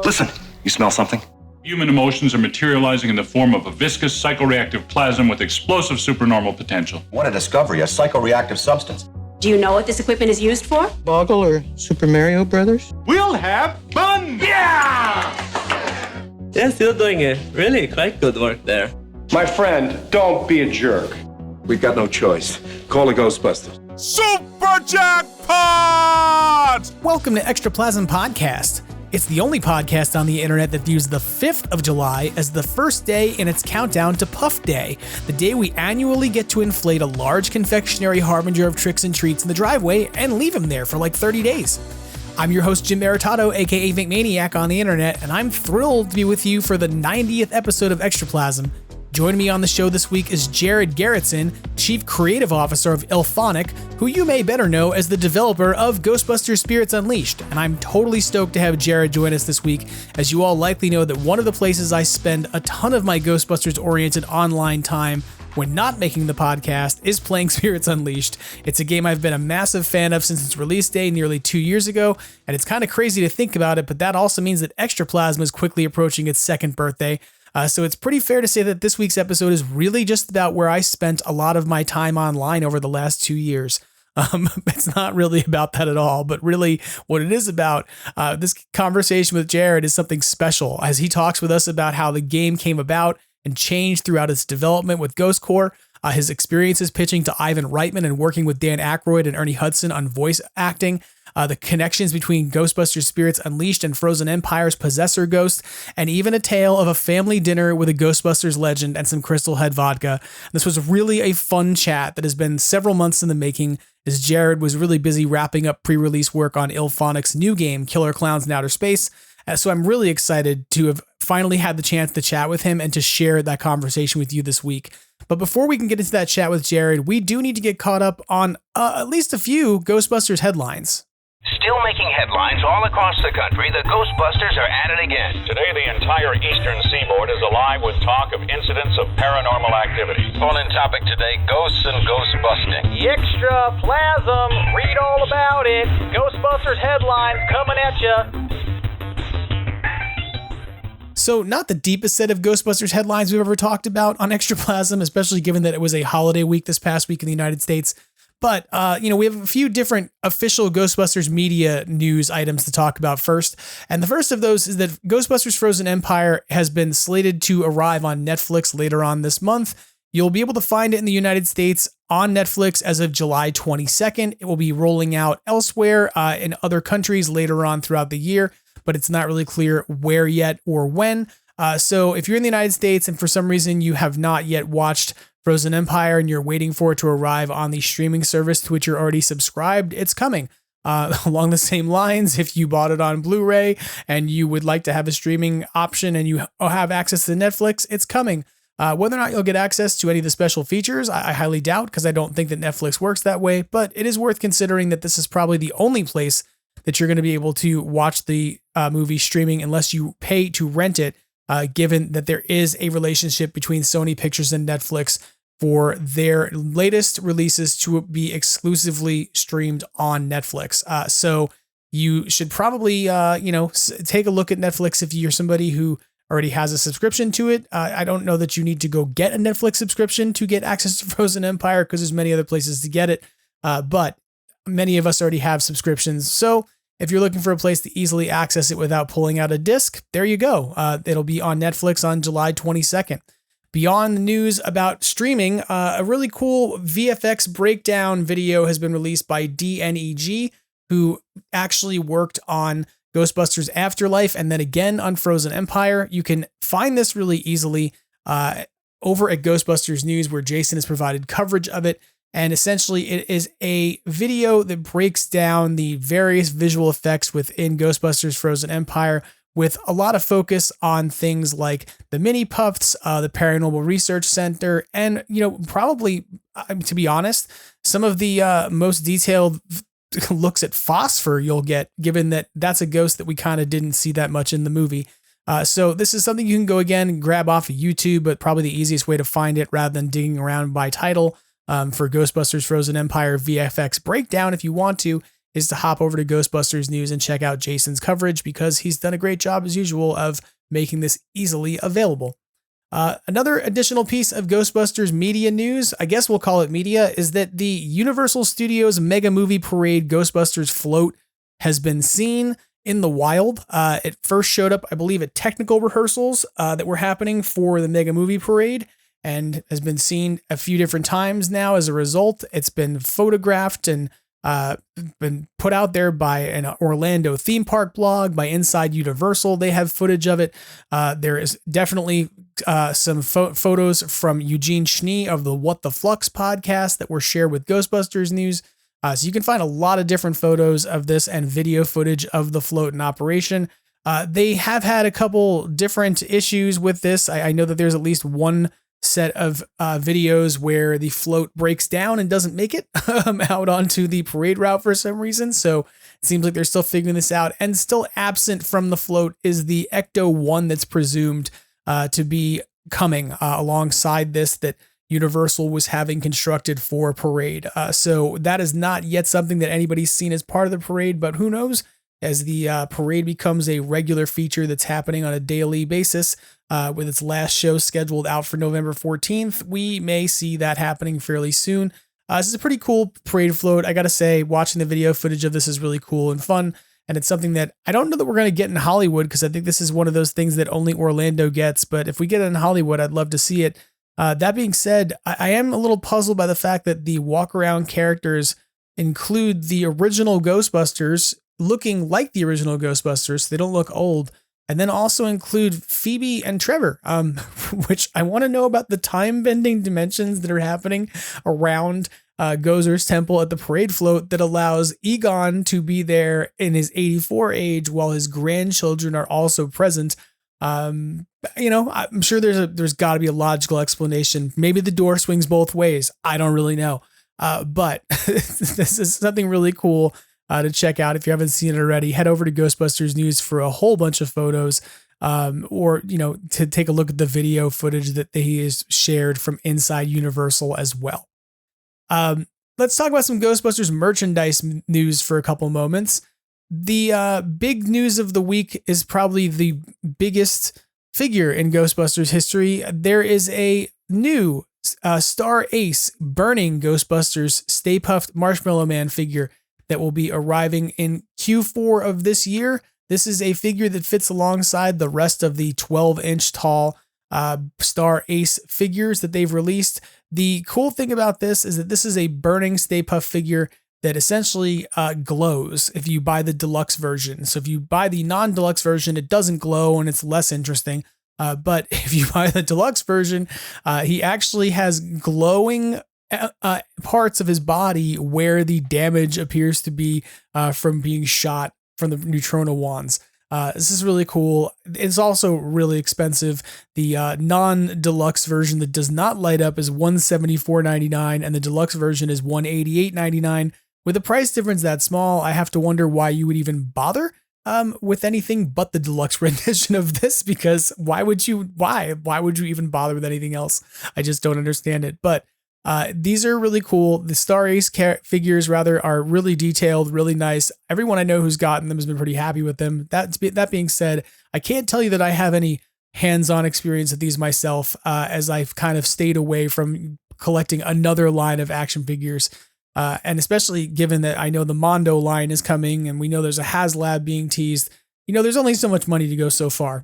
Listen, you smell something? Human emotions are materializing in the form of a viscous psychoreactive plasm with explosive supernormal potential. What a discovery, a psychoreactive substance. Do you know what this equipment is used for? Boggle or Super Mario Brothers? We'll have fun! Yeah! They're still doing it. Really quite good work there. My friend, don't be a jerk. We've got no choice. Call the Ghostbusters. Super Jackpot! Welcome to Extraplasm Podcast. It's the only podcast on the internet that views the 5th of July as the first day in its countdown to Puff Day, the day we annually get to inflate a large confectionery harbinger of tricks and treats in the driveway and leave them there for like 30 days. I'm your host, Jim Maritato, aka Think Maniac on the internet, and I'm thrilled to be with you for the 90th episode of Extraplasm. Joining me on the show this week is Gerritzen, Chief Creative Officer of Illfonic, who you may better know as the developer of Ghostbusters Spirits Unleashed. And I'm totally stoked to have Jared join us this week, as you all likely know that one of the places I spend a ton of my Ghostbusters-oriented online time when not making the podcast is playing Spirits Unleashed. It's a game I've been a massive fan of since its release day nearly 2 years ago, and it's kind of crazy to think about it, but that also means that Extraplasm is quickly approaching its second birthday. So it's pretty fair to say that this week's episode is really just about where I spent a lot of my time online over the last 2 years. It's not really about that at all, but really what it is about, this conversation with Jared is something special as he talks with us about how the game came about and changed throughout its development with Ghost Corps, his experiences pitching to Ivan Reitman and working with Dan Aykroyd and Ernie Hudson on voice acting, the connections between Ghostbusters Spirits Unleashed and Frozen Empire's Possessor Ghost, and even a tale of a family dinner with a Ghostbusters legend and some Crystal Head vodka. This was really a fun chat that has been several months in the making, as Jared was really busy wrapping up pre-release work on Illfonic's new game, Killer Clowns in Outer Space. So I'm really excited to have finally had the chance to chat with him and to share that conversation with you this week. But before we can get into that chat with Jared, we do need to get caught up on at least a few Ghostbusters headlines. Still making headlines all across the country, the Ghostbusters are at it again. Today, the entire eastern seaboard is alive with talk of incidents of paranormal activity. On topic today, ghosts and ghost busting. Extraplasm, read all about it. Ghostbusters headlines coming at ya. So not the deepest set of Ghostbusters headlines we've ever talked about on Extraplasm, especially given that it was a holiday week this past week in the United States. But, we have a few different official Ghostbusters media news items to talk about first. And the first of those is that Ghostbusters Frozen Empire has been slated to arrive on Netflix later on this month. You'll be able to find it in the United States on Netflix as of July 22nd. It will be rolling out elsewhere in other countries later on throughout the year, but it's not really clear where yet or when. So if you're in the United States and for some reason you have not yet watched Frozen Empire and you're waiting for it to arrive on the streaming service to which you're already subscribed, it's coming. Along the same lines, if you bought it on Blu-ray and you would like to have a streaming option and you have access to Netflix, it's coming. Whether or not you'll get access to any of the special features, I highly doubt, because I don't think that Netflix works that way, but it is worth considering that this is probably the only place that you're going to be able to watch the movie streaming unless you pay to rent it, given that there is a relationship between Sony Pictures and Netflix for their latest releases to be exclusively streamed on Netflix. So you should probably, take a look at Netflix if you're somebody who already has a subscription to it. I don't know that you need to go get a Netflix subscription to get access to Frozen Empire, because there's many other places to get it. But many of us already have subscriptions. So if you're looking for a place to easily access it without pulling out a disc, there you go. It'll be on Netflix on July 22nd. Beyond the news about streaming, a really cool VFX breakdown video has been released by DNEG, who actually worked on Ghostbusters Afterlife and then again on Frozen Empire. You can find this really easily over at Ghostbusters News, where Jason has provided coverage of it. And essentially, it is a video that breaks down the various visual effects within Ghostbusters Frozen Empire, with a lot of focus on things like the mini puffs, the Paranormal Research Center, and, probably, to be honest, some of the most detailed looks at Phosphor you'll get, given that that's a ghost that we kind of didn't see that much in the movie. So this is something you can go again and grab off of YouTube, but probably the easiest way to find it rather than digging around by title for Ghostbusters Frozen Empire VFX breakdown, if you want to, is to hop over to Ghostbusters News and check out Jason's coverage, because he's done a great job as usual of making this easily available. Another additional piece of Ghostbusters media news, I guess we'll call it media, is that the Universal Studios Mega Movie Parade Ghostbusters float has been seen in the wild. It first showed up, I believe, at technical rehearsals that were happening for the Mega Movie Parade, and has been seen a few different times now. As a result, it's been photographed and been put out there by an Orlando theme park blog, by Inside Universal. They have footage of it. There is definitely some photos from Eugene Schnee of the What the Flux podcast that were shared with Ghostbusters News. So you can find a lot of different photos of this and video footage of the float in operation. They have had a couple different issues with this. I know that there's at least one set of videos where the float breaks down and doesn't make it out onto the parade route for some reason. So it seems like they're still figuring this out. And still absent from the float is the Ecto 1 that's presumed to be coming alongside this, that Universal was having constructed for parade. So that is not yet something that anybody's seen as part of the parade, but who knows? As the parade becomes a regular feature that's happening on a daily basis, with its last show scheduled out for November 14th, we may see that happening fairly soon. This is a pretty cool parade float. I got to say, watching the video footage of this is really cool and fun. And it's something that I don't know that we're going to get in Hollywood, because I think this is one of those things that only Orlando gets. But if we get it in Hollywood, I'd love to see it. That being said, I am a little puzzled by the fact that the walk around characters include the original Ghostbusters, looking like the original Ghostbusters, so they don't look old, and then also include Phoebe and Trevor, which I want to know about the time-bending dimensions that are happening around Gozer's temple at the parade float that allows Egon to be there in his 84 age while his grandchildren are also present. I'm sure there's got to be a logical explanation. Maybe the door swings both ways. I don't really know. But this is something really cool to check out. If you haven't seen it already, head over to Ghostbusters News for a whole bunch of photos, or to take a look at the video footage that he has shared from Inside Universal as well. Let's talk about some Ghostbusters merchandise news for a couple moments. The big news of the week is probably the biggest figure in Ghostbusters history. There is a new Star Ace burning Ghostbusters Stay Puft Marshmallow Man figure that will be arriving in Q4 of this year. This is a figure that fits alongside the rest of the 12-inch tall Star Ace figures that they've released. The cool thing about this is that this is a burning Stay Puft figure that essentially glows if you buy the deluxe version. So if you buy the non-deluxe version, it doesn't glow and it's less interesting. But if you buy the deluxe version, he actually has glowing parts of his body where the damage appears to be from being shot from the neutrino wands. This is really cool. It's also really expensive. The non-deluxe version that does not light up is $174.99, and the deluxe version is $188.99. With a price difference that small, I have to wonder why you would even bother with anything but the deluxe rendition of this, because why would you even bother with anything else? I just don't understand it. But these are really cool. The Star Ace figures are really detailed, really nice. Everyone I know who's gotten them has been pretty happy with them. That being said, I can't tell you that I have any hands-on experience with these myself, as I've kind of stayed away from collecting another line of action figures. And especially given that I know the Mondo line is coming and we know there's a HasLab being teased, there's only so much money to go so far.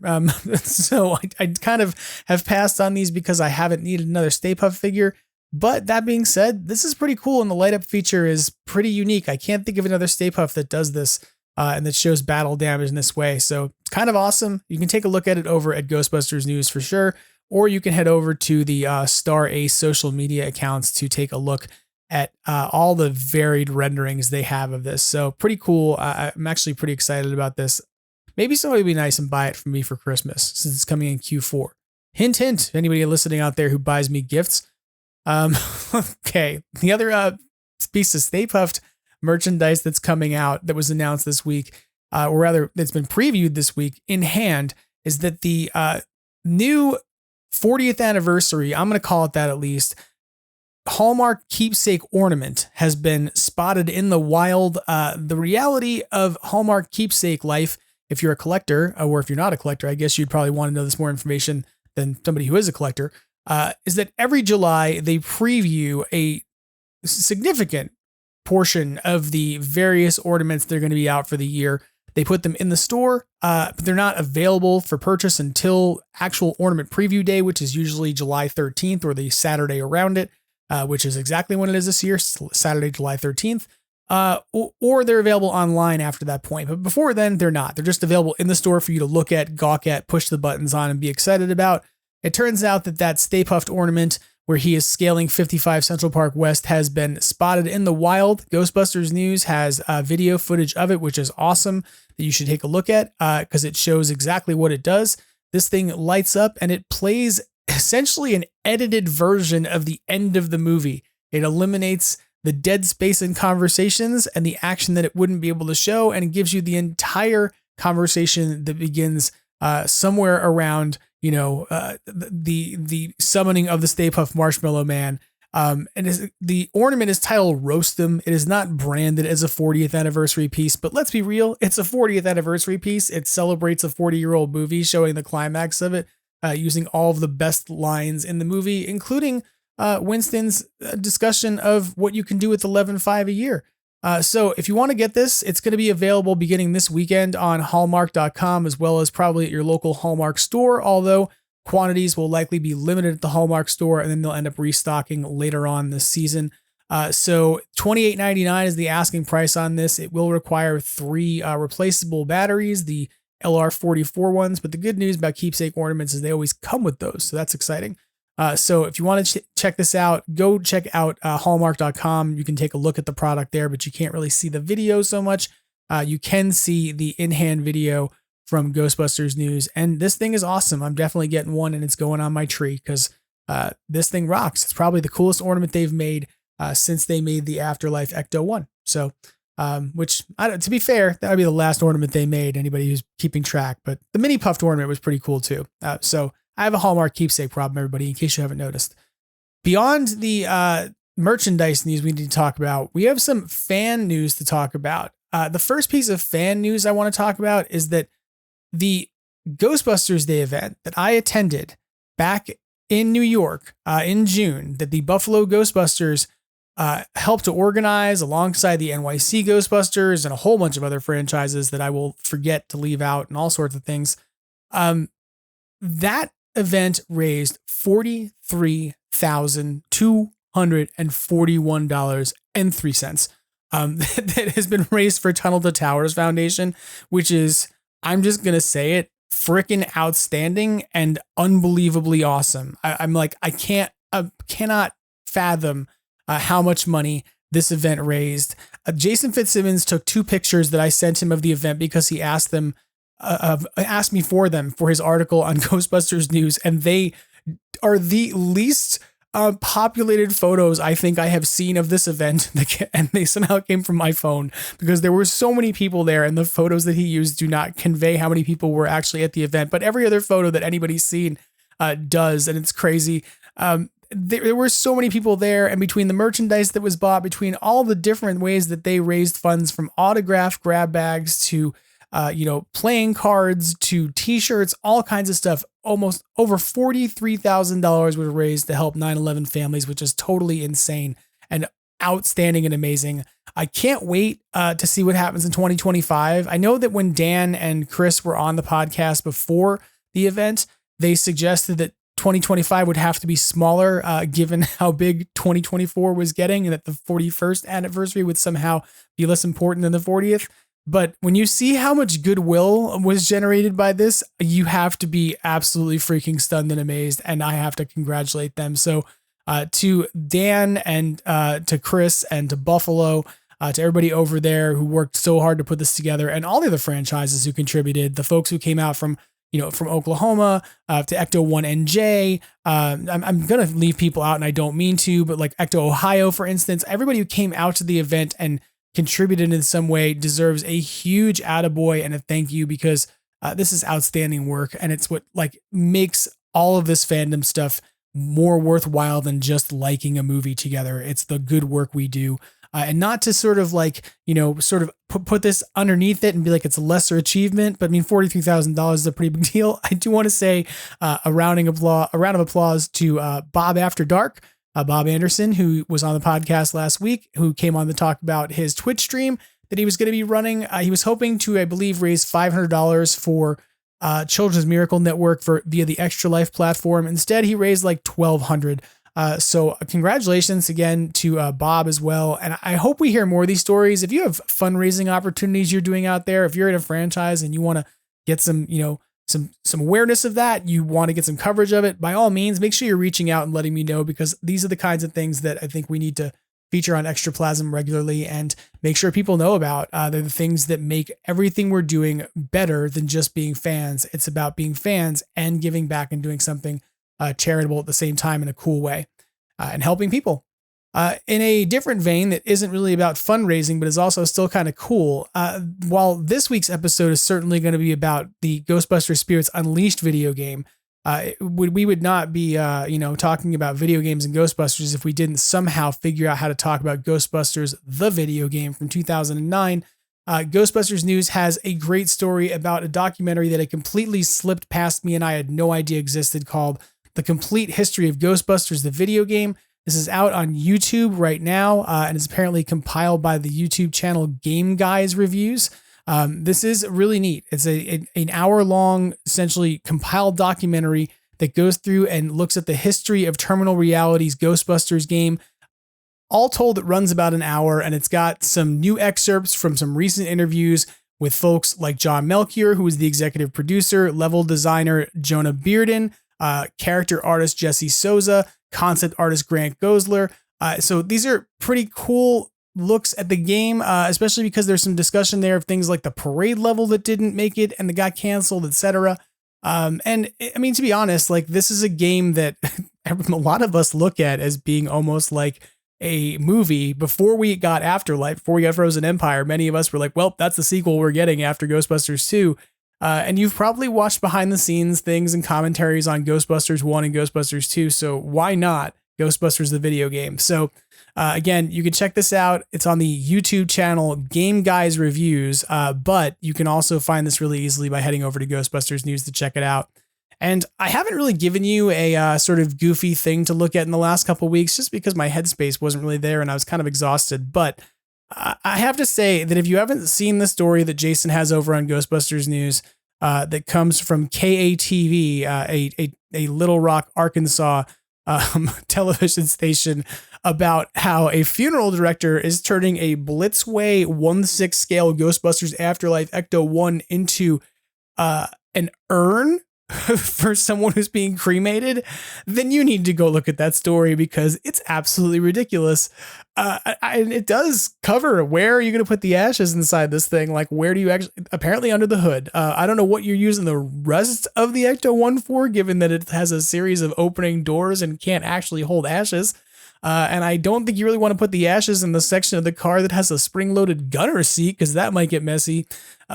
So I kind of have passed on these because I haven't needed another Stay Puft figure. But that being said, this is pretty cool, and the light up feature is pretty unique. I can't think of another Stay Puft that does this and that shows battle damage in this way. So it's kind of awesome. You can take a look at it over at Ghostbusters News for sure, or you can head over to the Star Ace social media accounts to take a look at all the varied renderings they have of this. So pretty cool. I'm actually pretty excited about this. Maybe somebody would be nice and buy it for me for Christmas since it's coming in Q4. Hint, hint, anybody listening out there who buys me gifts. Okay. The other piece of Stay Puft merchandise that's coming out that was announced this week, or rather it's been previewed this week in hand, is that the new 40th anniversary, I'm going to call it that at least, Hallmark keepsake ornament has been spotted in the wild. The reality of Hallmark keepsake life, if you're a collector, or if you're not a collector, I guess you'd probably want to know this more information than somebody who is a collector, is that every July they preview a significant portion of the various ornaments that are going to be out for the year. They put them in the store, but they're not available for purchase until actual ornament preview day, which is usually July 13th or the Saturday around it, which is exactly when it is this year, Saturday, July 13th. Or they're available online after that point. But before then, they're not. They're just available in the store for you to look at, gawk at, push the buttons on, and be excited about. It turns out that Stay Puft ornament, where he is scaling 55 Central Park West, has been spotted in the wild. Ghostbusters News has video footage of it, which is awesome, that you should take a look at because it shows exactly what it does. This thing lights up and it plays essentially an edited version of the end of the movie. It eliminates the dead space in conversations and the action that it wouldn't be able to show, and it gives you the entire conversation that begins somewhere around, the summoning of the Stay Puft Marshmallow Man. And the ornament is titled Roast Them. It is not branded as a 40th anniversary piece, but let's be real, it's a 40th anniversary piece. It celebrates a 40-year-old movie, showing the climax of it, using all of the best lines in the movie, including Winston's discussion of what you can do with 11.5 a year. So if you want to get this, it's going to be available beginning this weekend on Hallmark.com, as well as probably at your local Hallmark store, although quantities will likely be limited at the Hallmark store, and then they'll end up restocking later on this season. So $28.99 is the asking price on this. It will require 3 replaceable batteries, the LR44 ones, but the good news about keepsake ornaments is they always come with those, so that's exciting. So if you want to check this out, go check out Hallmark.com. You can take a look at the product there, but you can't really see the video so much. You can see the in-hand video from Ghostbusters News, and this thing is awesome. I'm definitely getting one, and it's going on my tree because this thing rocks. It's probably the coolest ornament they've made since they made the Afterlife Ecto-1. So, which, to be fair, that would be the last ornament they made, anybody who's keeping track, but the mini puffed ornament was pretty cool too. So I have a Hallmark keepsake problem, everybody, in case you haven't noticed. Beyond the merchandise news we need to talk about, we have some fan news to talk about. The first piece of fan news I want to talk about is that the Ghostbusters Day event that I attended back in New York in June, that the Buffalo Ghostbusters helped to organize alongside the NYC Ghostbusters and a whole bunch of other franchises that I will forget to leave out and all sorts of things. That event raised $43,241.03 that has been raised for Tunnel to Towers Foundation, which is, I'm just going to say it, freaking outstanding and unbelievably awesome. I cannot fathom how much money this event raised. Jason Fitzsimmons took 2 pictures that I sent him of the event because he asked me for them for his article on Ghostbusters News, and they are the least populated photos I think I have seen of this event, and they somehow came from my phone because there were so many people there, and the photos that he used do not convey how many people were actually at the event, but every other photo that anybody's seen does, and it's crazy. There were so many people there, and between the merchandise that was bought, between all the different ways that they raised funds, from autograph grab bags to playing cards to t-shirts, all kinds of stuff, almost over $43,000 was raised to help 9/11 families, which is totally insane and outstanding and amazing. I can't wait to see what happens in 2025. I know that when Dan and Chris were on the podcast before the event, they suggested that 2025 would have to be smaller, given how big 2024 was getting, and that the 41st anniversary would somehow be less important than the 40th. But when you see how much goodwill was generated by this, you have to be absolutely freaking stunned and amazed, and I have to congratulate them. So to Dan and to Chris and to Buffalo, to everybody over there who worked so hard to put this together, and all the other franchises who contributed, the folks who came out from Oklahoma, to Ecto-1NJ. I'm going to leave people out, and I don't mean to, but like Ecto Ohio, for instance, everybody who came out to the event and contributed in some way deserves a huge attaboy and a thank you, because this is outstanding work, and it's what makes all of this fandom stuff more worthwhile than just liking a movie together. It's the good work we do. And not to sort of like, sort of put this underneath it and be like it's a lesser achievement, but I mean, $43,000 is a pretty big deal. I do want to say a round of applause to Bob After Dark, Bob Anderson, who was on the podcast last week, who came on to talk about his Twitch stream that he was going to be running. He was hoping to, I believe, raise $500 for Children's Miracle Network via the Extra Life platform. Instead, he raised like $1,200. So congratulations again to Bob as well. And I hope we hear more of these stories. If you have fundraising opportunities you're doing out there, if you're in a franchise and you want to get some, some awareness of that, you want to get some coverage of it, by all means, make sure you're reaching out and letting me know, because these are the kinds of things that I think we need to feature on Extraplasm regularly and make sure people know about. They're the things that make everything we're doing better than just being fans. It's about being fans and giving back and doing something charitable at the same time in a cool way, and helping people. In a different vein that isn't really about fundraising, but is also still kind of cool. While this week's episode is certainly going to be about the Ghostbusters Spirits Unleashed video game, we would not be, talking about video games and Ghostbusters if we didn't somehow figure out how to talk about Ghostbusters, the video game from 2009. Ghostbusters News has a great story about a documentary that had completely slipped past me and I had no idea existed, called The Complete History of Ghostbusters, the video game. This is out on YouTube right now, and is apparently compiled by the YouTube channel Game Guys Reviews. This is really neat. It's an hour-long, essentially compiled documentary that goes through and looks at the history of Terminal Reality's Ghostbusters game. All told, it runs about an hour, and it's got some new excerpts from some recent interviews with folks like John Melchior, who is the executive producer, level designer Jonah Bearden, character artist Jesse Souza, concept artist Grant Gosler. So these are pretty cool looks at the game, especially because there's some discussion there of things like the parade level that didn't make it and that got canceled, etc. And I mean, to be honest, like, this is a game that a lot of us look at as being almost like a movie. Before we got Afterlife, before we got Frozen Empire, many of us were like, well, that's the sequel we're getting after Ghostbusters 2. And you've probably watched behind the scenes things and commentaries on Ghostbusters 1 and Ghostbusters 2. So why not Ghostbusters, the video game? So again, you can check this out. It's on the YouTube channel Game Guys Reviews, but you can also find this really easily by heading over to Ghostbusters News to check it out. And I haven't really given you a sort of goofy thing to look at in the last couple of weeks, just because my headspace wasn't really there and I was kind of exhausted. But I have to say that if you haven't seen the story that Jason has over on Ghostbusters News, that comes from KATV, a Little Rock, Arkansas television station, about how a funeral director is turning a Blitzway 1/6 scale Ghostbusters Afterlife Ecto-1 into an urn for someone who's being cremated, then you need to go look at that story, because it's absolutely ridiculous. And it does cover where are you going to put the ashes inside this thing? Like, where do you actually, apparently under the hood. I don't know what you're using the rest of the Ecto-1 for, given that it has a series of opening doors and can't actually hold ashes. And I don't think you really want to put the ashes in the section of the car that has a spring-loaded gunner seat, because that might get messy.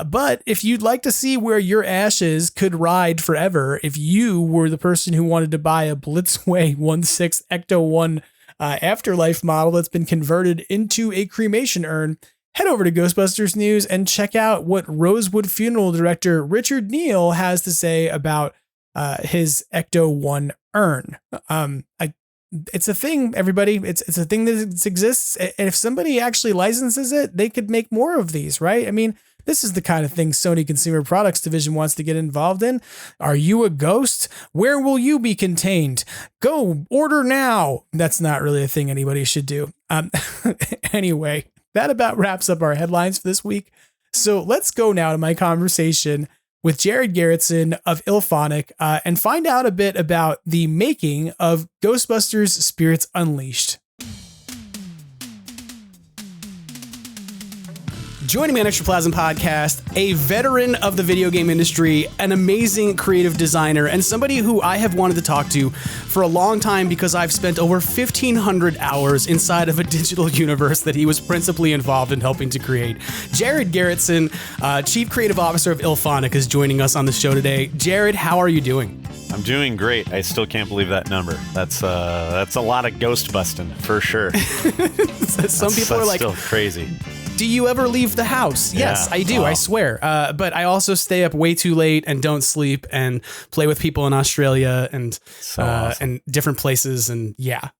But if you'd like to see where your ashes could ride forever, if you were the person who wanted to buy a Blitzway 1/6 Ecto-1 Afterlife model that's been converted into a cremation urn, head over to Ghostbusters News and check out what Rosewood funeral director Richard Neal has to say about his Ecto-1 urn. It's a thing, everybody. It's a thing that exists. And if somebody actually licenses it, they could make more of these, right? I mean, this is the kind of thing Sony Consumer Products Division wants to get involved in. Are you a ghost? Where will you be contained? Go order now. That's not really a thing anybody should do. Anyway, that about wraps up our headlines for this week. So let's go now to my conversation with Jared Gerritzen of Illfonic and find out a bit about the making of Ghostbusters Spirits Unleashed. Joining me on Extraplasm Podcast, a veteran of the video game industry, an amazing creative designer, and somebody who I have wanted to talk to for a long time because I've spent over 1,500 hours inside of a digital universe that he was principally involved in helping to create. Jared Gerritzen, Chief Creative Officer of Illfonic, is joining us on the show today. Jared, how are you doing? I'm doing great. I still can't believe that number. That's a lot of ghost busting for sure. Some people are like, still crazy. Do you ever leave the house? Yes, I do. I swear. But I also stay up way too late and don't sleep and play with people in Australia and and different places. And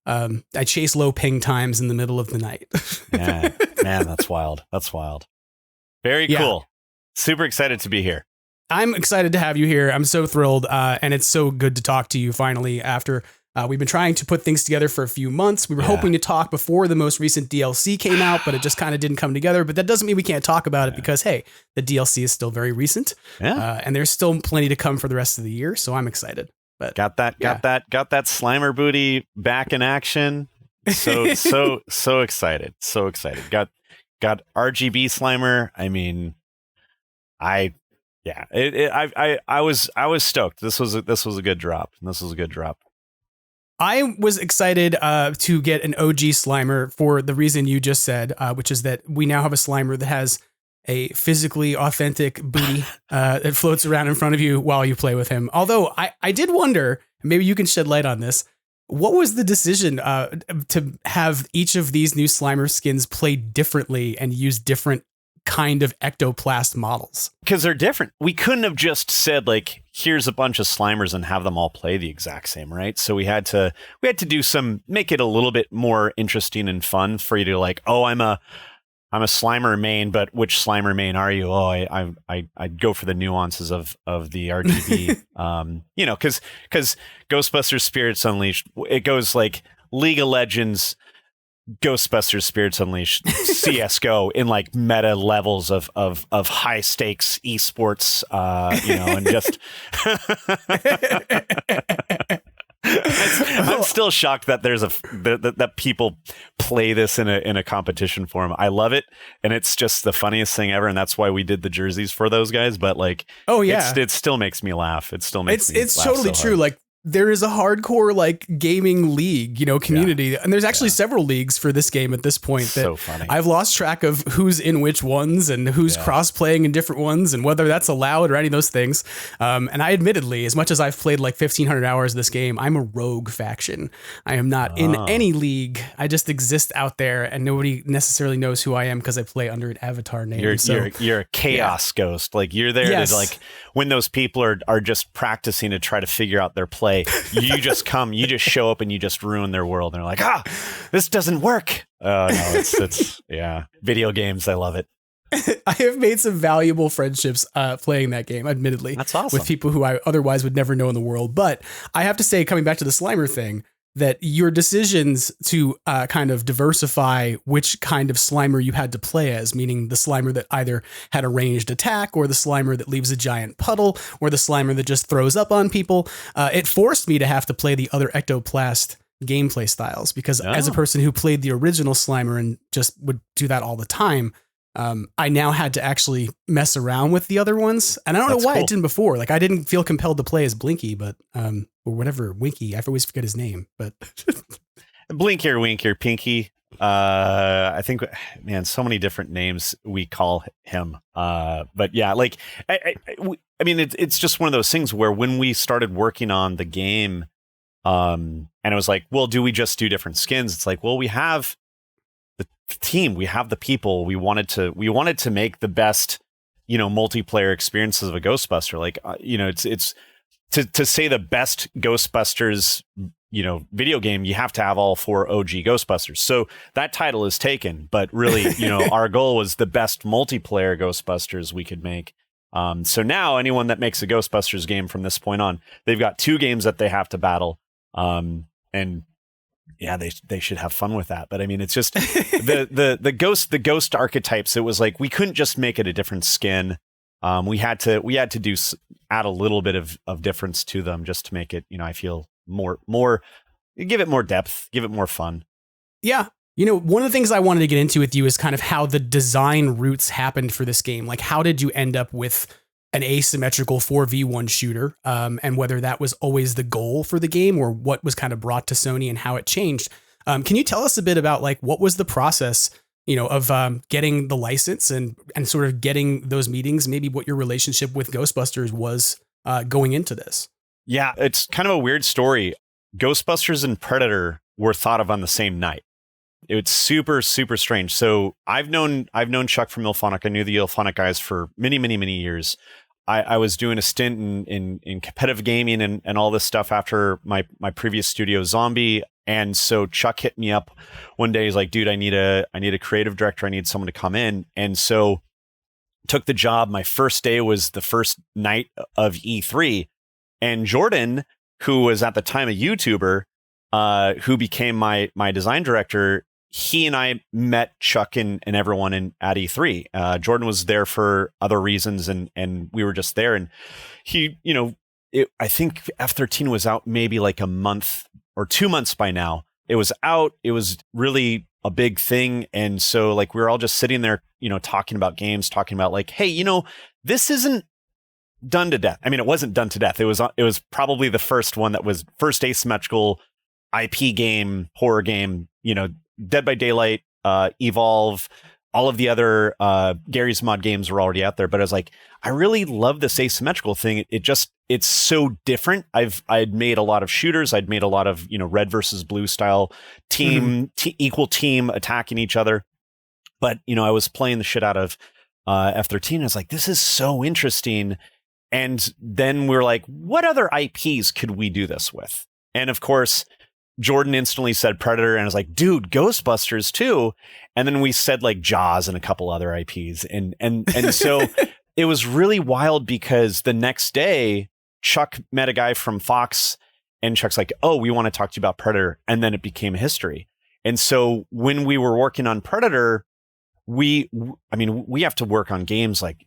I chase low ping times in the middle of the night. Yeah, man, that's wild. That's wild. Very cool. Super excited to be here. I'm excited to have you here. I'm so thrilled. And it's so good to talk to you finally after we've been trying to put things together for a few months. We were hoping to talk before the most recent DLC came out, but it just kind of didn't come together. But that doesn't mean we can't talk about it because, hey, the DLC is still very recent. And there's still plenty to come for the rest of the year. So I'm excited. But got that Slimer booty back in action. So excited. So excited. Got RGB Slimer. I mean, I was stoked. This was a good drop. I was excited to get an OG Slimer for the reason you just said, which is that we now have a Slimer that has a physically authentic booty that floats around in front of you while you play with him. Although I did wonder, maybe you can shed light on this, what was the decision to have each of these new Slimer skins play differently and use different kind of ectoplast models? Because they're different. We couldn't have just said like, here's a bunch of Slimers and have them all play the exact same, right? So we had to do make it a little bit more interesting and fun for you to like, oh, I'm a Slimer main, but which Slimer main are you? Oh, I'd go for the nuances of the RGB, because Ghostbusters Spirits Unleashed, it goes like League of Legends, Ghostbusters Spirits Unleashed, CSGO in like meta levels of high stakes esports, and just I'm still shocked that there's that people play this in a competition form. I love it, and it's just the funniest thing ever, and that's why we did the jerseys for those guys. But like, it still makes me laugh. It still makes me laugh. It's totally true. Like, there is a hardcore like gaming league, community. And there's actually several leagues for this game at this point that so funny. I've lost track of who's in which ones and who's cross playing in different ones and whether that's allowed or any of those things. And I admittedly, as much as I've played like 1,500 hours of this game, I'm a rogue faction. I am not in any league. I just exist out there and nobody necessarily knows who I am because I play under an avatar name. You're a chaos ghost. Like you're there to like when those people are just practicing to try to figure out their play. You just show up and you just ruin their world. And they're like, this doesn't work. No, it's video games. I love it. I have made some valuable friendships playing that game, admittedly. That's awesome. With people who I otherwise would never know in the world. But I have to say, coming back to the Slimer thing, that your decisions to kind of diversify which kind of Slimer you had to play as, meaning the Slimer that either had a ranged attack or the Slimer that leaves a giant puddle or the Slimer that just throws up on people, it forced me to have to play the other ectoplast gameplay styles because as a person who played the original Slimer and just would do that all the time, I now had to actually mess around with the other ones. And I don't know why I didn't before. Like I didn't feel compelled to play as Blinky, but or whatever, Winky. I always forget his name, but Blinky or Winky or Pinky. I think, man, so many different names we call him. But yeah, like I mean, it's just one of those things where when we started working on the game, and it was like, well, do we just do different skins? It's like, well, we have the team, we have the people. We wanted to make the best, multiplayer experiences of a Ghostbuster. Like, it's to say the best Ghostbusters, video game, you have to have all 4 OG Ghostbusters. So that title is taken, but really, our goal was the best multiplayer Ghostbusters we could make. So now anyone that makes a Ghostbusters game from this point on, they've got 2 games that they have to battle. And yeah, they should have fun with that. But I mean, it's just the ghost archetypes. It was like, we couldn't just make it a different skin. We had to add a little bit of difference to them just to make it, I feel more, give it more depth, give it more fun. Yeah. You know, one of the things I wanted to get into with you is kind of how the design roots happened for this game. Like, how did you end up with an asymmetrical 4v1 shooter, and whether that was always the goal for the game or what was kind of brought to Sony and how it changed. Can you tell us a bit about like what was the process, you know, of getting the license and sort of getting those meetings, maybe what your relationship with Ghostbusters was going into this? Yeah, it's kind of a weird story. Ghostbusters and Predator were thought of on the same night. It's super, super strange. So I've known Chuck from Illfonic. I knew the Illfonic guys for many, many, many years. I was doing a stint in competitive gaming and all this stuff after my previous studio, Zombie. And so Chuck hit me up one day. He's like, dude, I need a creative director. I need someone to come in. And so took the job. My first day was the first night of E3. And Jordan, who was at the time a YouTuber, who became my design director, he and I met Chuck and everyone at E3. Jordan was there for other reasons, and we were just there. And he, you know, I think F-13 was out maybe like a month or 2 months by now. It was out. It was really a big thing. And so like we were all just sitting there, you know, talking about games, talking about like, hey, you know, this isn't done to death. I mean, it wasn't done to death. It was probably the first one that was first asymmetrical IP game, horror game, you know, Dead by Daylight, Evolve, all of the other Gary's Mod games were already out there. But I was like, I really love this asymmetrical thing. It's so different. I'd made a lot of shooters. I'd made a lot of, you know, red versus blue style team, equal team attacking each other. But, you know, I was playing the shit out of F-13. I was like, this is so interesting. And then we're like, what other IPs could we do this with? And of course, Jordan instantly said Predator, and I was like, dude, Ghostbusters too. And then we said like Jaws and a couple other IPs. And so it was really wild because the next day Chuck met a guy from Fox and Chuck's like, oh, we want to talk to you about Predator. And then it became history. And so when we were working on Predator, we have to work on games like,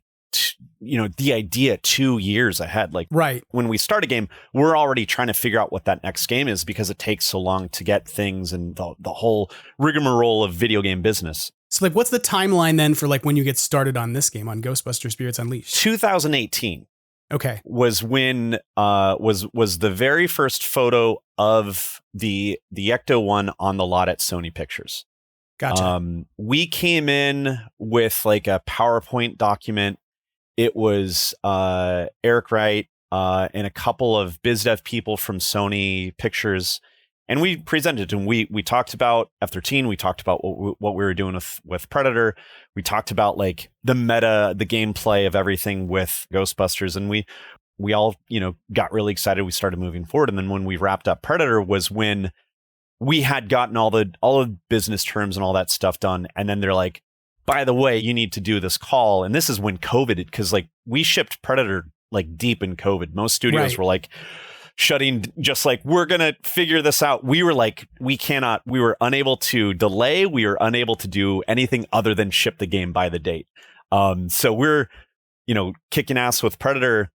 you know, the idea 2 years ahead. Like right when we start a game, we're already trying to figure out what that next game is because it takes so long to get things and the whole rigmarole of video game business. So like, what's the timeline then for like when you get started on this game, on Ghostbusters Spirits Unleashed? 2018. Okay. Was when was the very first photo of the Ecto-1 on the lot at Sony Pictures. Gotcha. We came in with like a PowerPoint document. It was Eric Wright and a couple of BizDev people from Sony Pictures, and we presented and we talked about F-13. We talked about what we were doing with Predator. We talked about like the meta, the gameplay of everything with Ghostbusters, and we all, you know, got really excited. We started moving forward, and then when we wrapped up Predator was when we had gotten all the business terms and all that stuff done, and then they're like, by the way, you need to do this call. And this is when COVID, because like we shipped Predator like deep in COVID. Most studios were like shutting, just like, we're going to figure this out. We were like, we were unable to delay. We were unable to do anything other than ship the game by the date. So we're, you know, kicking ass with Predator.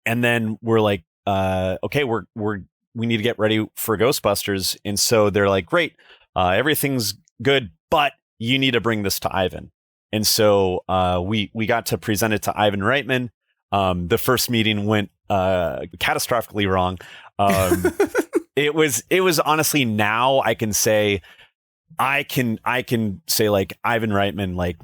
And then we're like, okay, we need to get ready for Ghostbusters. And so they're like, great, everything's good, but you need to bring this to Ivan. And so we got to present it to Ivan Reitman. The first meeting went catastrophically wrong. It was honestly, now I can say like Ivan Reitman like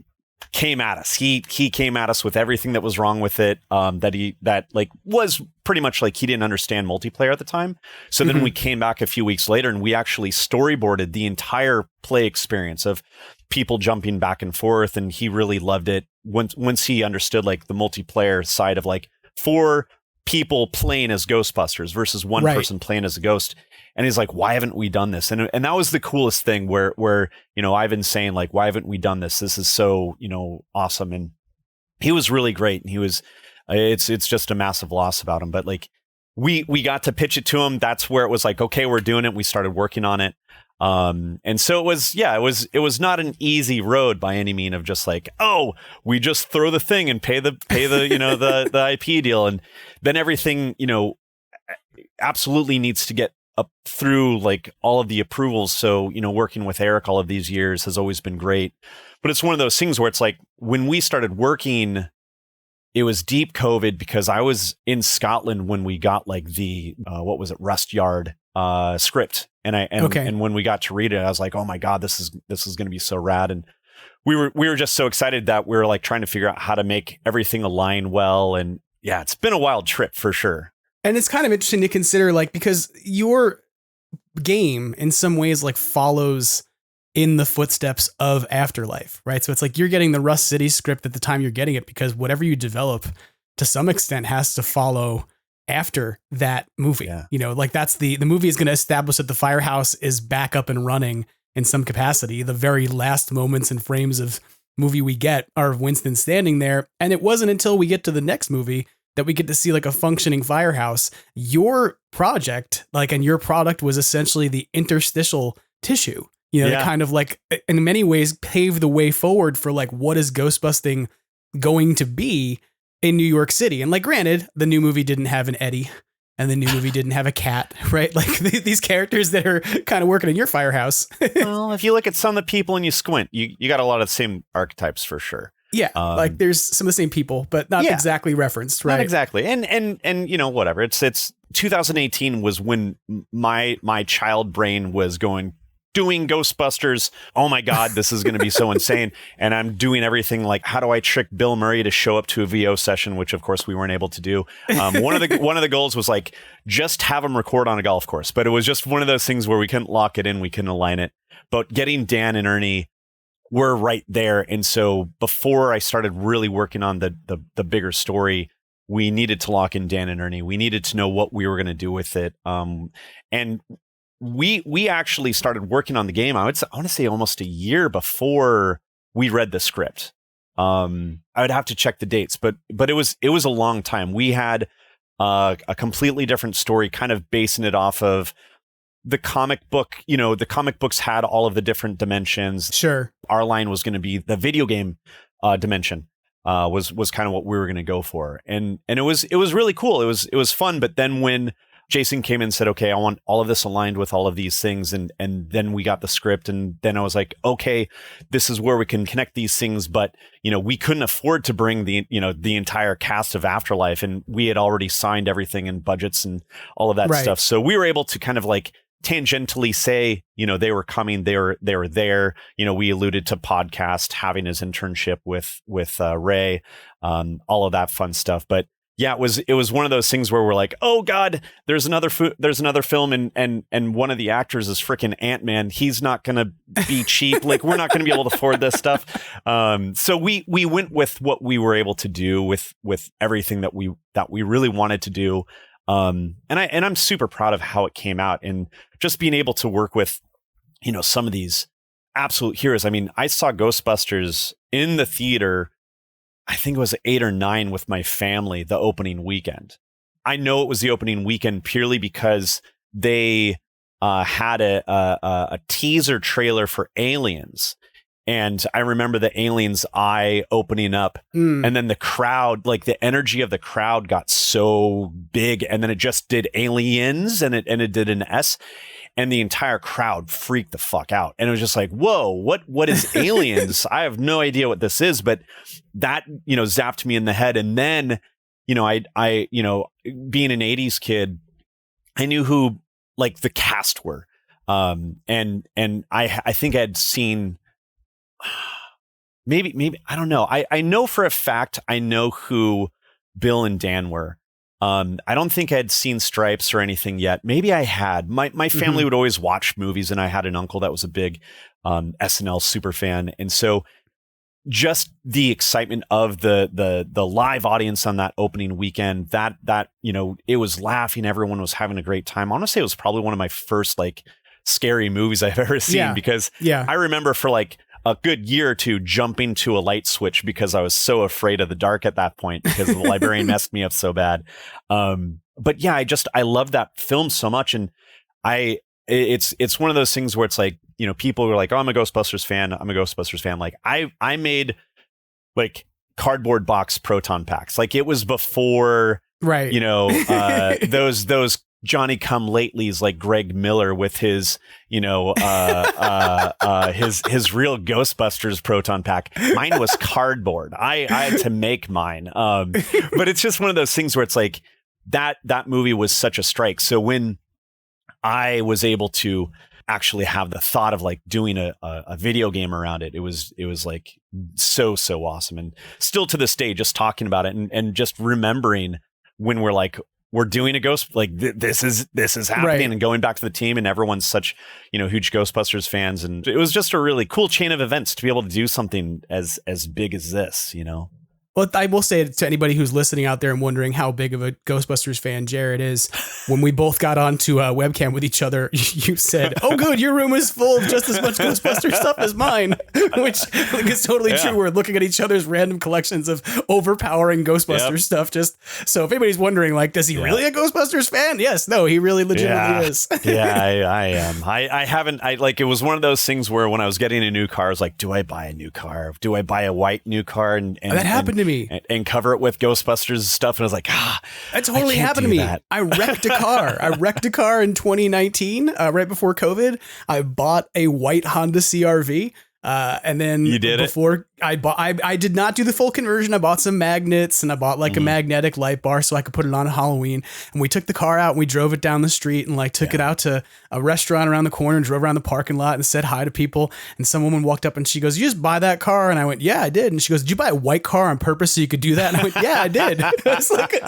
came at us. He came at us with everything that was wrong with it. That was pretty much like he didn't understand multiplayer at the time. So then we came back a few weeks later and we actually storyboarded the entire play experience of people jumping back and forth, and he really loved it once he understood like the multiplayer side of like 4 people playing as Ghostbusters versus one person playing as a ghost. And he's like, why haven't we done this? And that was the coolest thing where, you know, Ivan's saying like, why haven't we done this? This is so, you know, awesome. And he was really great. And he was, it's just a massive loss about him. But like, we got to pitch it to him. That's where it was like, okay, we're doing it. We started working on it. And so it was not an easy road by any mean of just like, oh, we just throw the thing and pay the, you know, the IP deal. And then everything, you know, absolutely needs to get up through like all of the approvals. So, working with Eric all of these years has always been great. But it's one of those things where it's like when we started working, it was deep COVID because I was in Scotland when we got like the Rust Yard script, and when we got to read it, I was like, oh my god, this is going to be so rad. And we were just so excited that we were like trying to figure out how to make everything align well. And yeah, it's been a wild trip for sure. And it's kind of interesting to consider, like, because your game in some ways like follows in the footsteps of Afterlife, right? So it's like you're getting the Rust City script at the time you're getting it, because whatever you develop to some extent has to follow after that movie. Yeah. Like that's the movie is going to establish that the firehouse is back up and running in some capacity. The very last moments and frames of movie we get are Winston standing there. And it wasn't until we get to the next movie that we get to see like a functioning firehouse. Your project, like, and your product was essentially the interstitial tissue, that kind of like in many ways paved the way forward for like, what is Ghostbusting going to be in New York City? And like, granted, the new movie didn't have an Eddie and the new movie didn't have a cat, right? Like these characters that are kind of working in your firehouse. Well, if you look at some of the people and you squint, you got a lot of the same archetypes for sure. Yeah, like there's some of the same people, but not exactly referenced, right? Not exactly. And whatever. It's 2018 was when my child brain was doing Ghostbusters. Oh my God, this is going to be so insane. And I'm doing everything like, how do I trick Bill Murray to show up to a VO session, which of course we weren't able to do. One of the goals was like, just have him record on a golf course. But it was just one of those things where we couldn't lock it in. We couldn't align it. But getting Dan and Ernie were right there. And so before I started really working on the bigger story, we needed to lock in Dan and Ernie. We needed to know what we were going to do with it. And we actually started working on the game, I want to say almost a year before we read the script. I would have to check the dates, but it was a long time. We had a completely different story, kind of basing it off of the comic book. The comic books had all of the different dimensions. Sure. Our line was going to be the video game dimension. Was kind of what we were going to go for. And it was really cool. It was fun. But then when Jason came in and said, okay, I want all of this aligned with all of these things. And then we got the script, and then I was like, okay, this is where we can connect these things. But, we couldn't afford to bring the entire cast of Afterlife, and we had already signed everything and budgets and all of that stuff. So we were able to kind of like tangentially say, they were coming, they were there. We alluded to Podcast having his internship with Ray, all of that fun stuff. But yeah, it was one of those things where we're like, oh God, there's another film, and one of the actors is freaking Ant-Man. He's not going to be cheap. Like, we're not going to be able to afford this stuff. So we went with what we were able to do with everything that we really wanted to do. And I'm super proud of how it came out, and just being able to work with, some of these absolute heroes. I mean, I saw Ghostbusters in the theater, I think it was 8 or 9 with my family, the opening weekend. I know it was the opening weekend purely because they had a teaser trailer for Aliens. And I remember the Aliens eye opening up, and then the crowd, like the energy of the crowd got so big, and then it just did Aliens, and it did an S, and the entire crowd freaked the fuck out. And it was just like, whoa, what is Aliens? I have no idea what this is, but that, zapped me in the head. And then, I being an 80s kid, I knew who like the cast were. And I think I'd seen, maybe I don't know. I know for a fact I know who Bill and Dan were. I don't think I'd seen Stripes or anything yet. Maybe I had. My family would always watch movies, and I had an uncle that was a big SNL super fan, and so just the excitement of the live audience on that opening weekend, that it was laughing, everyone was having a great time. Honestly, it was probably one of my first like scary movies I've ever seen, because I remember for like a good year or two jumping to a light switch because I was so afraid of the dark at that point, because the librarian messed me up so bad. But yeah, I love that film so much. And it's one of those things where it's like, people were like, oh, I'm a Ghostbusters fan. Like I made like cardboard box proton packs. Like it was before, right. Those Johnny come latelys like Greg Miller with his, his real Ghostbusters proton pack. Mine was cardboard. I had to make mine. But it's just one of those things where it's like that movie was such a strike. So when I was able to actually have the thought of like doing a video game around it, it was like so awesome. And still to this day, just talking about it and just remembering when we're doing a ghost, like this is happening, right. And going back to the team, and everyone's such, huge Ghostbusters fans. And it was just a really cool chain of events to be able to do something as big as this, Well, I will say to anybody who's listening out there and wondering how big of a Ghostbusters fan Jared is, when we both got onto a webcam with each other, you said, "Oh, good, your room is full of just as much Ghostbusters stuff as mine," which I think is totally true. We're looking at each other's random collections of overpowering Ghostbusters stuff. Just so if anybody's wondering, like, does he really a Ghostbusters fan? Yes, no, he really legitimately is. I am. I haven't. It was one of those things where when I was getting a new car, I was like, do I buy a new car? Do I buy a white new car? And that happened to me. And cover it with Ghostbusters stuff. And I was like, that totally happened to me. That. I wrecked a car. In 2019, right before COVID. I bought a white Honda CRV. And then you did before I did not do the full conversion. I bought some magnets and I bought like a magnetic light bar so I could put it on Halloween. And we took the car out and we drove it down the street and like took it out to a restaurant around the corner and drove around the parking lot and said hi to people. And some woman walked up and she goes, "You just buy that car?" And I went, "Yeah, I did." And she goes, "Did you buy a white car on purpose so you could do that?" And I went, "Yeah, I did." I was like,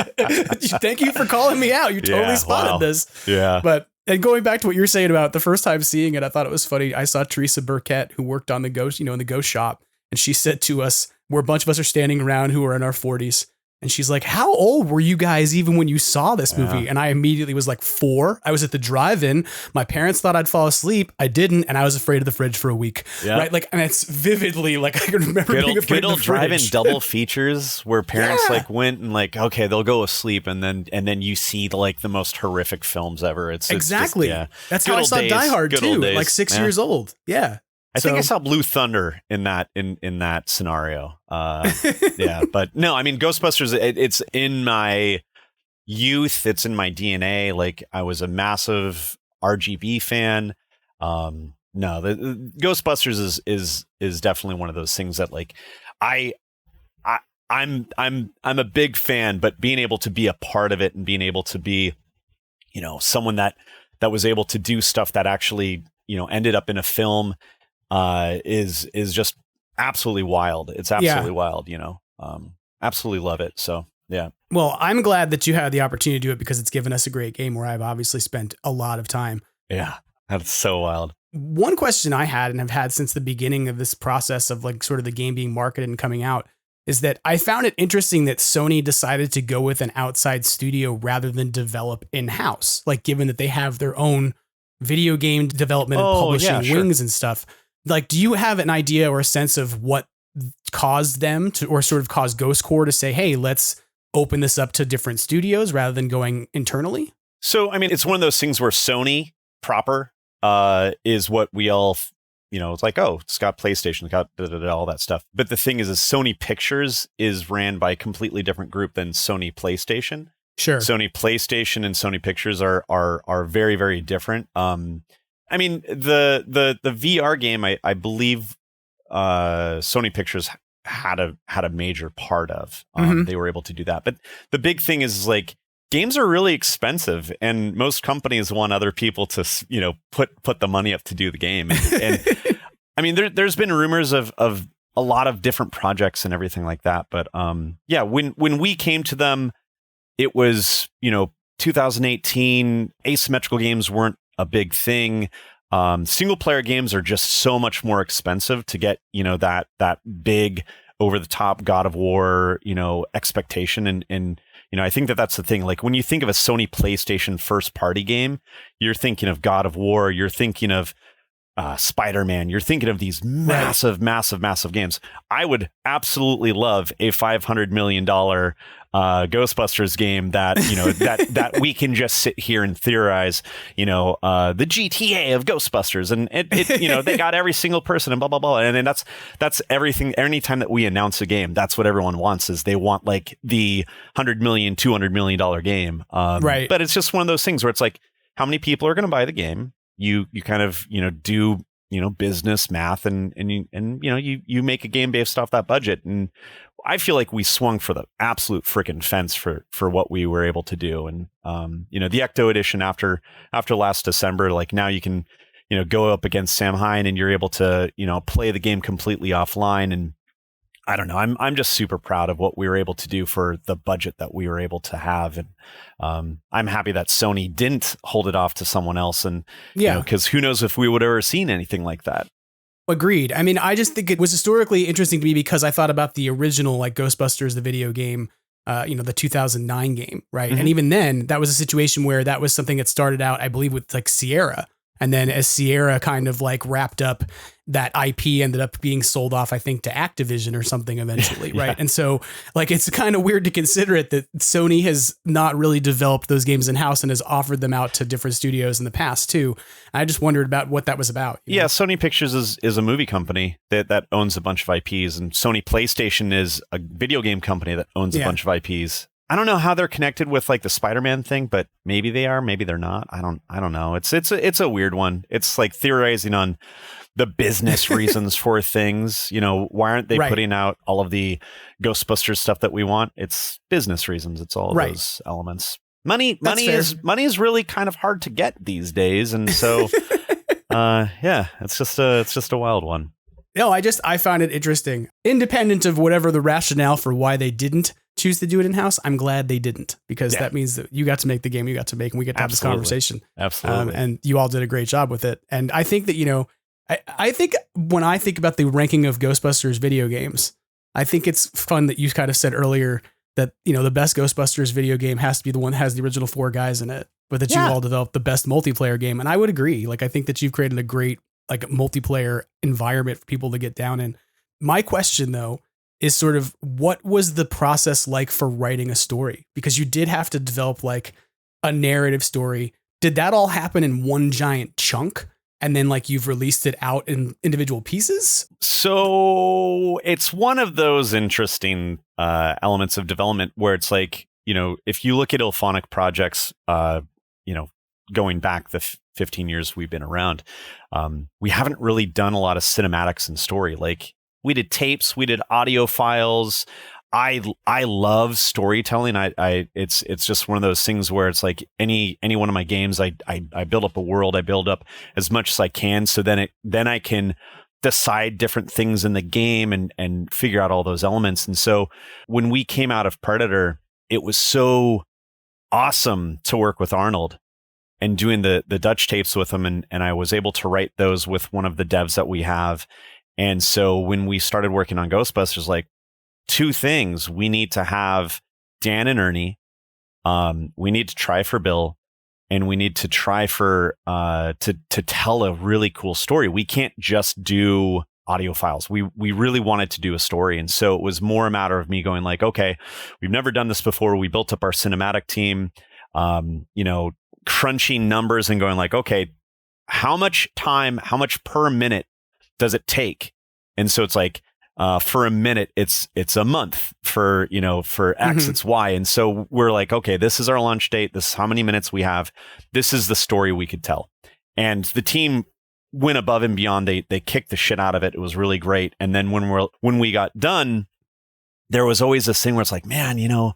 "Thank you for calling me out. You totally spotted this." Yeah. And going back to what you're saying about the first time seeing it, I thought it was funny. I saw Teresa Burkett, who worked on the Ghost, in the Ghost shop. And she said to us, where a bunch of us are standing around who are in our 40s. And she's like, "How old were you guys even when you saw this movie?" And I immediately was like 4. I was at the drive-in. My parents thought I'd fall asleep. I didn't. And I was afraid of the fridge for a week. Yeah. Right. Like, and it's vividly like I can remember being afraid of the fridge. Drive-in double features where parents went and like, okay, they'll go asleep. And then you see the most horrific films ever. It's exactly. Just, that's how I saw Die Hard too. Like 6 years old. Yeah. I think I saw Blue Thunder in that scenario. But no, I mean, Ghostbusters, it's in my youth. It's in my DNA. Like, I was a massive RGB fan. The Ghostbusters is definitely one of those things that like I'm a big fan, but being able to be a part of it and being able to be, someone that was able to do stuff that actually, ended up in a film is just absolutely wild. It's absolutely wild, absolutely love it. So, yeah. Well, I'm glad that you had the opportunity to do it because it's given us a great game where I've obviously spent a lot of time. Yeah. That's so wild. One question I had and have had since the beginning of this process of like sort of the game being marketed and coming out is that I found it interesting that Sony decided to go with an outside studio rather than develop in-house, like given that they have their own video game development and publishing wings and stuff. Like, do you have an idea or a sense of what caused them to, or sort of caused Ghost Corps to say, "Hey, let's open this up to different studios rather than going internally"? So, I mean, it's one of those things where Sony proper is what we all, it's like, oh, it's got PlayStation, it's got all that stuff. But the thing is Sony Pictures is ran by a completely different group than Sony PlayStation. Sure. Sony PlayStation and Sony Pictures are very, very different. I mean, the VR game, I believe Sony Pictures had a major part of. They were able to do that. But the big thing is like games are really expensive, and most companies want other people to put the money up to do the game. And I mean, there's been rumors of a lot of different projects and everything like that. But when we came to them, it was 2018. Asymmetrical games weren't a big thing. Single player games are just so much more expensive to get, that big over the top God of War, expectation. And I think that's the thing. Like when you think of a Sony PlayStation first party game, you're thinking of God of War, you're thinking of Spider-Man. You're thinking of these massive, massive, massive games. I would absolutely love a $500 million Ghostbusters game that, you know, that we can just sit here and theorize, you know, the GTA of Ghostbusters, and it you know, they got every single person and blah, blah, blah. And then that's everything. Anytime that we announce a game, that's what everyone wants, is they want like the $100 million, $200 million game. Right. But it's just one of those things where it's like, how many people are going to buy the game? You kind of, you know, do, you know, business math and you know, you make a game based off that budget. And I feel like we swung for the absolute freaking fence for what we were able to do. And, you know, the Ecto edition after last December, like now you can, you know, go up against Sam Hine and you're able to, you know, play the game completely offline. And I don't know, I'm just super proud of what we were able to do for the budget that we were able to have. And I'm happy that Sony didn't hold it off to someone else. And, you know, because who knows if we would have ever seen anything like that. Agreed. I mean, I just think it was historically interesting to me because I thought about the original, like Ghostbusters, the video game, you know, the 2009 game, right? And even then, that was a situation where that was something that started out, I believe, with like Sierra. And then as Sierra kind of like wrapped up, that IP ended up being sold off, I think, to Activision or something eventually, right? And so like it's kind of weird to consider it that Sony has not really developed those games in-house and has offered them out to different studios in the past too. I just wondered about what that was about. Yeah, Sony Pictures is a movie company that owns a bunch of IPs, and Sony PlayStation is a video game company that owns a bunch of IPs. I don't know how they're connected with like the Spider-Man thing, but maybe they are, maybe they're not. I don't know. It's a weird one. It's like theorizing on the business reasons for things. You know, why aren't they putting out all of the Ghostbusters stuff that we want? It's business reasons. It's all of those elements. Money is really kind of hard to get these days, and so yeah, it's just a wild one. No, I found it interesting. Independent of whatever the rationale for why they didn't choose to do it in-house, I'm glad they didn't, because that means that you got to make the game you got to make, and we get to have this conversation. Absolutely. And you all did a great job with it. And I think that, you know, I think when I think about the ranking of Ghostbusters video games, I think it's fun that you kind of said earlier that, you know, the best Ghostbusters video game has to be the one that has the original 4 guys in it, but that you all developed the best multiplayer game. And I would agree. Like, I think that you've created a great like multiplayer environment for people to get down in. My question though is sort of, what was the process like for writing a story? Because you did have to develop like a narrative story. Did that all happen in one giant chunk? And then like you've released it out in individual pieces? So it's one of those interesting elements of development where it's like, you know, if you look at Illfonic projects, you know, going back the 15 years we've been around, we haven't really done a lot of cinematics and story. Like we did tapes, we did audio files. I love storytelling. It's just one of those things where it's like any one of my games, I build up a world, I build up as much as I can. So then I can decide different things in the game and figure out all those elements. And so when we came out of Predator, it was so awesome to work with Arnold and doing the Dutch tapes with him. And I was able to write those with one of the devs that we have. And so when we started working on Ghostbusters, like, 2 things: we need to have Dan and Ernie, we need to try for Bill, and we need to try for to tell a really cool story. We can't just do audio files. We really wanted to do a story. And so it was more a matter of me going like, okay, we've never done this before. We built up our cinematic team, you know, crunching numbers and going like, okay, how much time, how much per minute does it take? And so it's like, for a minute, it's a month. For, you know, for X, it's Y. And so we're like, okay, this is our launch date. This is how many minutes we have. This is the story we could tell. And the team went above and beyond. They kicked the shit out of it. It was really great. And then when we got done, there was always this thing where it's like, man, you know,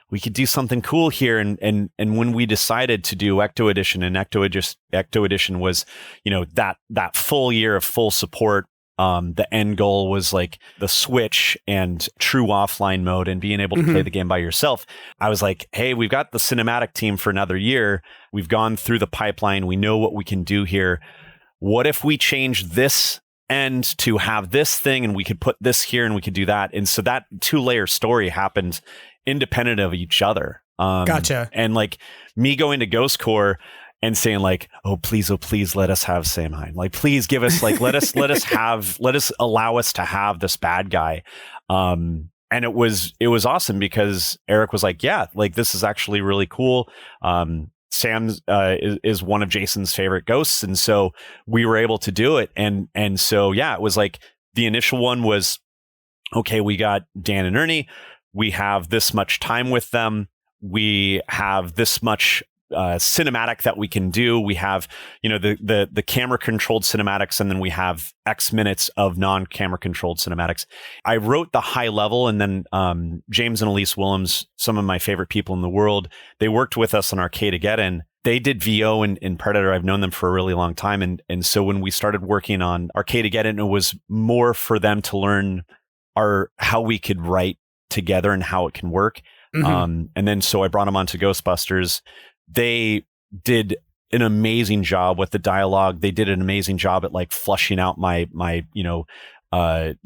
we could do something cool here. And when we decided to do Ecto Edition, and Ecto Edition was, you know, that full year of full support. The end goal was like the Switch and true offline mode and being able to play the game by yourself. I was like, hey, we've got the cinematic team for another year. We've gone through the pipeline. We know what we can do here. What if we change this end to have this thing, and we could put this here and we could do that? And so that 2-layer story happened independent of each other. Gotcha. And like me going to Ghost Corps and saying like, oh please, let us have Sam Hine. Like, please give us like, let us allow us to have this bad guy. And it was awesome because Eric was like, yeah, like this is actually really cool. Sam is one of Jason's favorite ghosts. And so we were able to do it. And so, yeah, it was like the initial one was, okay, we got Dan and Ernie. We have this much time with them. We have this much cinematic that we can do. We have, the camera controlled cinematics, and then we have X minutes of non-camera controlled cinematics. I wrote the high level, and then James and Elise Willems, some of my favorite people in the world, they worked with us on Arcade-ageddon. They did VO in Predator. I've known them for a really long time. And so when we started working on Arcade-ageddon, it was more for them to learn how we could write together and how it can work. And then so I brought them onto Ghostbusters. They did an amazing job with the dialogue. They did an amazing job at like flushing out my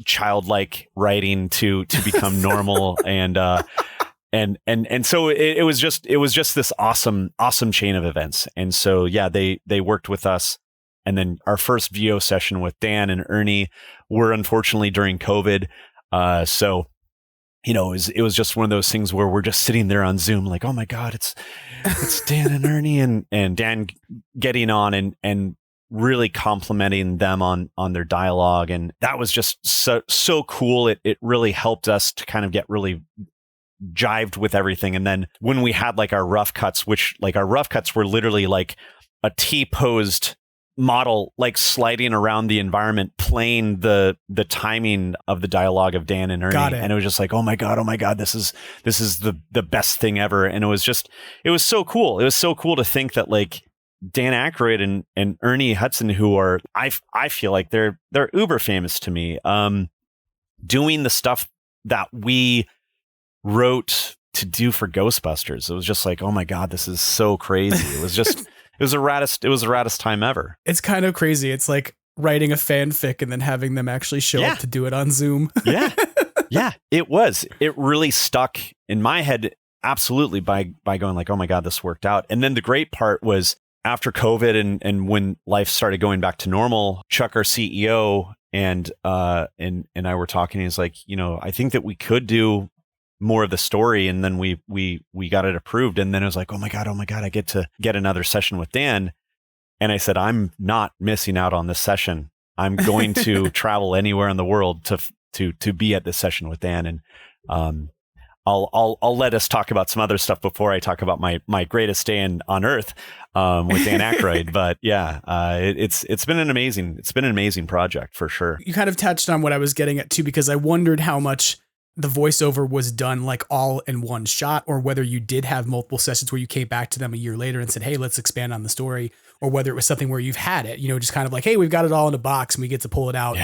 childlike writing to become normal. And so it was just this awesome chain of events. And so, yeah, they worked with us. And then our first VO session with Dan and Ernie were unfortunately during COVID. So, it was just one of those things where we're just sitting there on Zoom, like, oh my God, it's Dan and Ernie, and Dan getting on and really complimenting them on their dialogue. And that was just so cool. It really helped us to kind of get really jived with everything. And then when we had like our rough cuts, which like our rough cuts were literally like a T-posed model, like sliding around the environment, playing the timing of the dialogue of Dan and Ernie. And it was just like, oh my God, this is the best thing ever. And it was so cool. It was so cool to think that like Dan Aykroyd and Ernie Hudson, who are, I feel like they're uber famous to me, doing the stuff that we wrote to do for Ghostbusters. It was just like, oh my God, this is so crazy. It was just, it was the raddest time ever. It's kind of crazy. It's like writing a fanfic and then having them actually show up to do it on Zoom. Yeah, it was. It really stuck in my head. Absolutely. By going like, oh my God, this worked out. And then the great part was after COVID and when life started going back to normal, Chuck, our CEO, and I were talking. He's like, I think that we could do more of the story. And then we got it approved. And then it was like, oh my God, I get to get another session with Dan. And I said, I'm not missing out on this session. I'm going to travel anywhere in the world to be at this session with Dan. And I'll let us talk about some other stuff before I talk about my greatest day on earth with Dan Aykroyd. But yeah, it's been an amazing project for sure. You kind of touched on what I was getting at too, because I wondered how much the voiceover was done like all in one shot, or whether you did have multiple sessions where you came back to them a year later and said, hey, let's expand on the story, or whether it was something where you've had it, just kind of like, hey, we've got it all in a box and we get to pull it out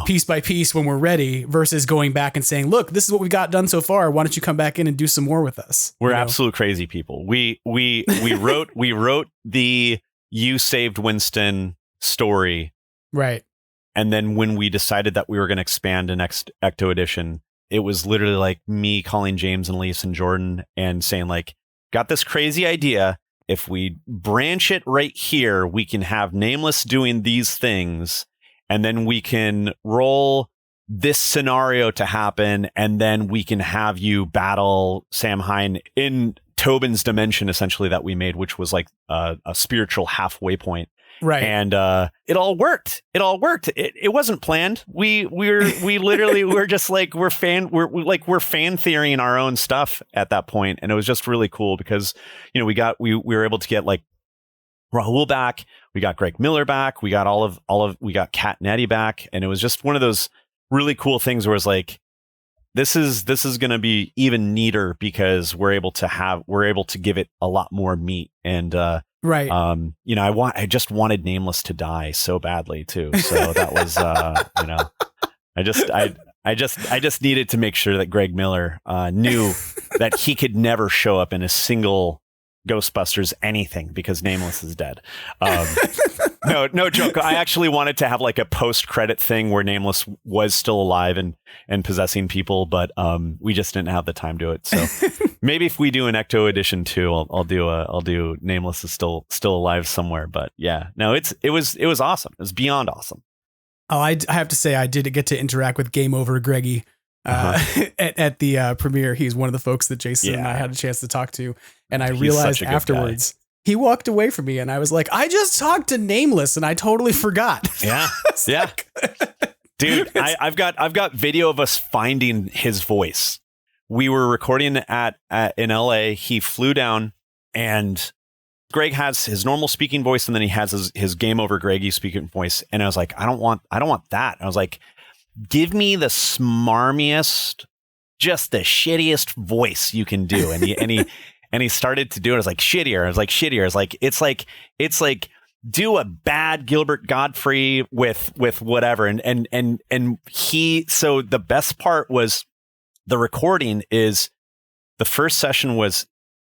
piece by piece when we're ready, versus going back and saying, look, this is what we've got done so far. Why don't you come back in and do some more with us? We're absolute crazy people. We wrote the You Saved Winston story. Right. And then when we decided that we were going to expand the next Ecto edition, it was literally like me calling James and Elise and Jordan and saying like, got this crazy idea. If we branch it right here, we can have Nameless doing these things, and then we can roll this scenario to happen. And then we can have you battle Sam Hine in Tobin's dimension, essentially, that we made, which was like a spiritual halfway point. Right. And it all worked. It wasn't planned. We literally we're just like we're fan theorying our own stuff at that point. And it was just really cool because, we were able to get like Rahul back, we got Greg Miller back, we got we got Kat and Eddie back, and it was just one of those really cool things where it's like, this is going to be even neater because we're able to give it a lot more meat. And right. I just wanted Nameless to die so badly too. So that was, I just needed to make sure that Greg Miller knew that he could never show up in a single Ghostbusters anything because Nameless is dead. No joke. I actually wanted to have like a post-credit thing where Nameless was still alive and possessing people, but we just didn't have the time to do it. So maybe if we do an Ecto edition 2, I'll do Nameless is still alive somewhere. But yeah, no, it was awesome. It was beyond awesome. Oh, I have to say, I did get to interact with Game Over Greggy at the premiere. He's one of the folks that Jason and I had a chance to talk to. And I realized afterwards, he walked away from me and I was like, I just talked to Nameless and I totally forgot. Yeah. Yeah. Dude, I've got video of us finding his voice. We were recording in LA. He flew down and Greg has his normal speaking voice and then he has his Game Over Greggy speaking voice. And I was like, I don't want that. I was like, give me the smarmiest, just the shittiest voice you can do. And he started to do it. I was like, shittier. I was like, it's like do a bad Gilbert Godfrey with whatever. And so the best part was the recording is the first session was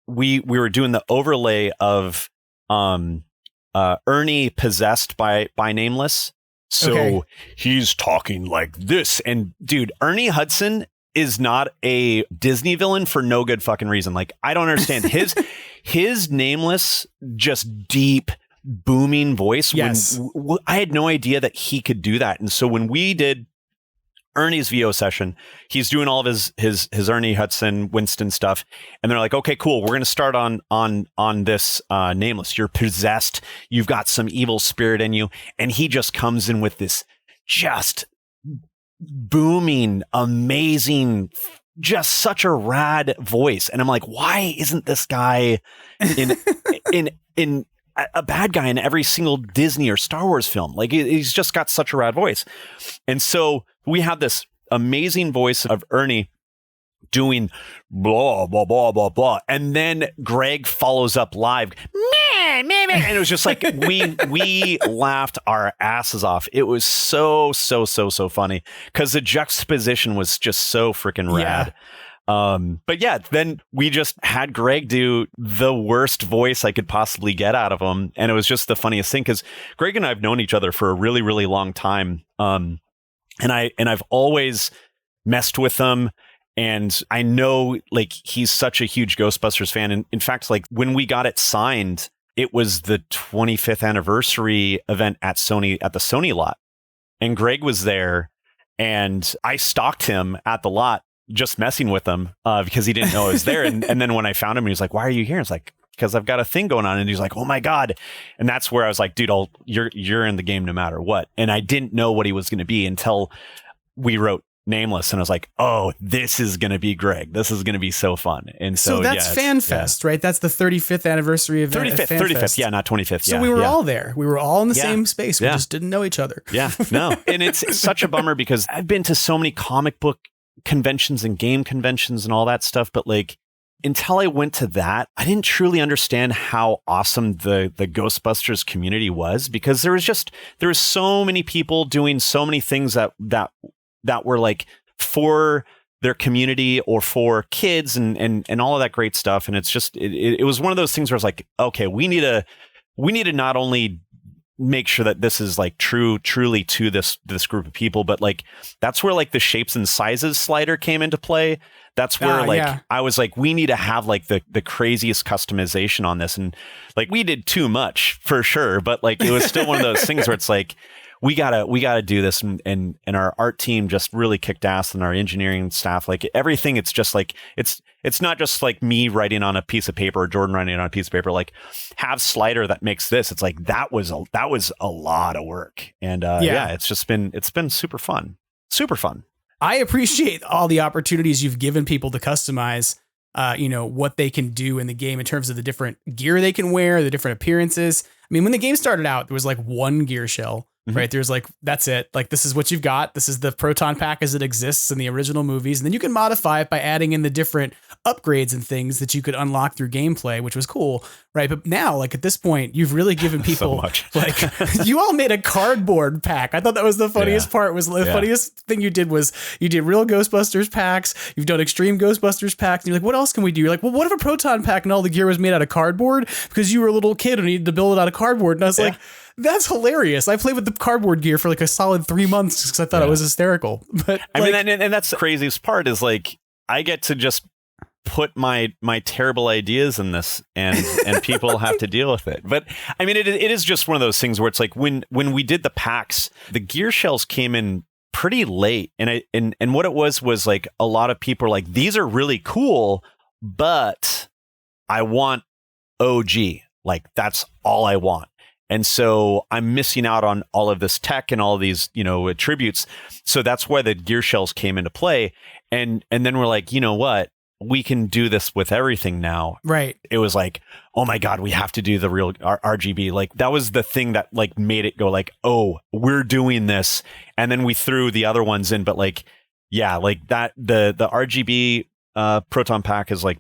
we were doing the overlay of Ernie possessed by Nameless. So he's talking like this. And dude, Ernie Hudson is not a Disney villain for no good fucking reason. Like, I don't understand his Nameless, just deep booming voice. Yes. When I had no idea that he could do that. And so when we did Ernie's VO session, he's doing all of his Ernie Hudson Winston stuff. And they're like, okay, cool. We're going to start on this Nameless. You're possessed. You've got some evil spirit in you. And he just comes in with this just booming, amazing, just such a rad voice. And I'm like, why isn't this guy in a bad guy in every single Disney or Star Wars film? Like, he's just got such a rad voice. And so we have this amazing voice of Ernie doing blah, blah, blah, blah, blah. And then Greg follows up live. And it was just like, we laughed our asses off. It was so funny because the juxtaposition was just so freaking rad. But yeah, then we just had Greg do the worst voice I could possibly get out of him. And it was just the funniest thing because Greg and I have known each other for a really, really long time. And I've always messed with him. And I know like he's such a huge Ghostbusters fan. And in fact, like when we got it signed, it was the 25th anniversary event at the Sony lot. And Greg was there and I stalked him at the lot, just messing with him because he didn't know I was there. And then when I found him, he was like, why are you here? It's like, because I've got a thing going on. And he's like, oh my God. And that's where I was like, dude, you're in the game no matter what. And I didn't know what he was going to be until we wrote Nameless. And I was like, oh, this is going to be Greg. This is going to be so fun. And so that's FanFest, right? That's the 35th anniversary event. 35th. Yeah, not 25th. So we were all there. We were all in the same space. We just didn't know each other. Yeah, no. And it's such a bummer because I've been to so many comic book conventions and game conventions and all that stuff. But like, until I went to that, I didn't truly understand how awesome the Ghostbusters community was because there was so many people doing so many things that were like for their community or for kids and all of that great stuff. And it's just, it was one of those things where I was like, okay, we need to not only make sure that this is like truly to this group of people, but like, that's where like the shapes and sizes slider came into play. That's where I was like, we need to have like the craziest customization on this. And like, we did too much for sure, but like, it was still one of those things where it's like, we gotta do this. And our art team just really kicked ass, and our engineering staff, like everything. It's just like, it's not just like me writing on a piece of paper or Jordan writing on a piece of paper, like have Slider that makes this. It's like, that was a lot of work. And it's been super fun. Super fun. I appreciate all the opportunities you've given people to customize, what they can do in the game in terms of the different gear they can wear, the different appearances. I mean, when the game started out, there was like one gear shell. Mm-hmm. Right. There's like, that's it. Like, this is what you've got. This is the proton pack as it exists in the original movies. And then you can modify it by adding in the different upgrades and things that you could unlock through gameplay, which was cool. Right. But now, like at this point, you've really given people like you all made a cardboard pack. I thought that was the funniest part. Was the funniest thing you did was you did real Ghostbusters packs. You've done extreme Ghostbusters packs. And you're like, what else can we do? You're like, well, what if a proton pack and all the gear was made out of cardboard because you were a little kid and needed to build it out of cardboard? And I was like, That's hilarious. I played with the cardboard gear for like a solid 3 months because I thought it was hysterical. But I mean, and that's the craziest part is like I get to just put my terrible ideas in this and people have to deal with it. But I mean, it is just one of those things where it's like when we did the packs, the gear shells came in pretty late. And what it was like a lot of people are like, these are really cool, but I want OG. Like that's all I want. And so I'm missing out on all of this tech and all these, attributes. So that's why the gear shells came into play. And then we're like, you know what? We can do this with everything now. Right. It was like, oh my God, we have to do the real RGB. Like that was the thing that like made it go like, oh, we're doing this. And then we threw the other ones in. But like, yeah, like that, the RGB proton pack is like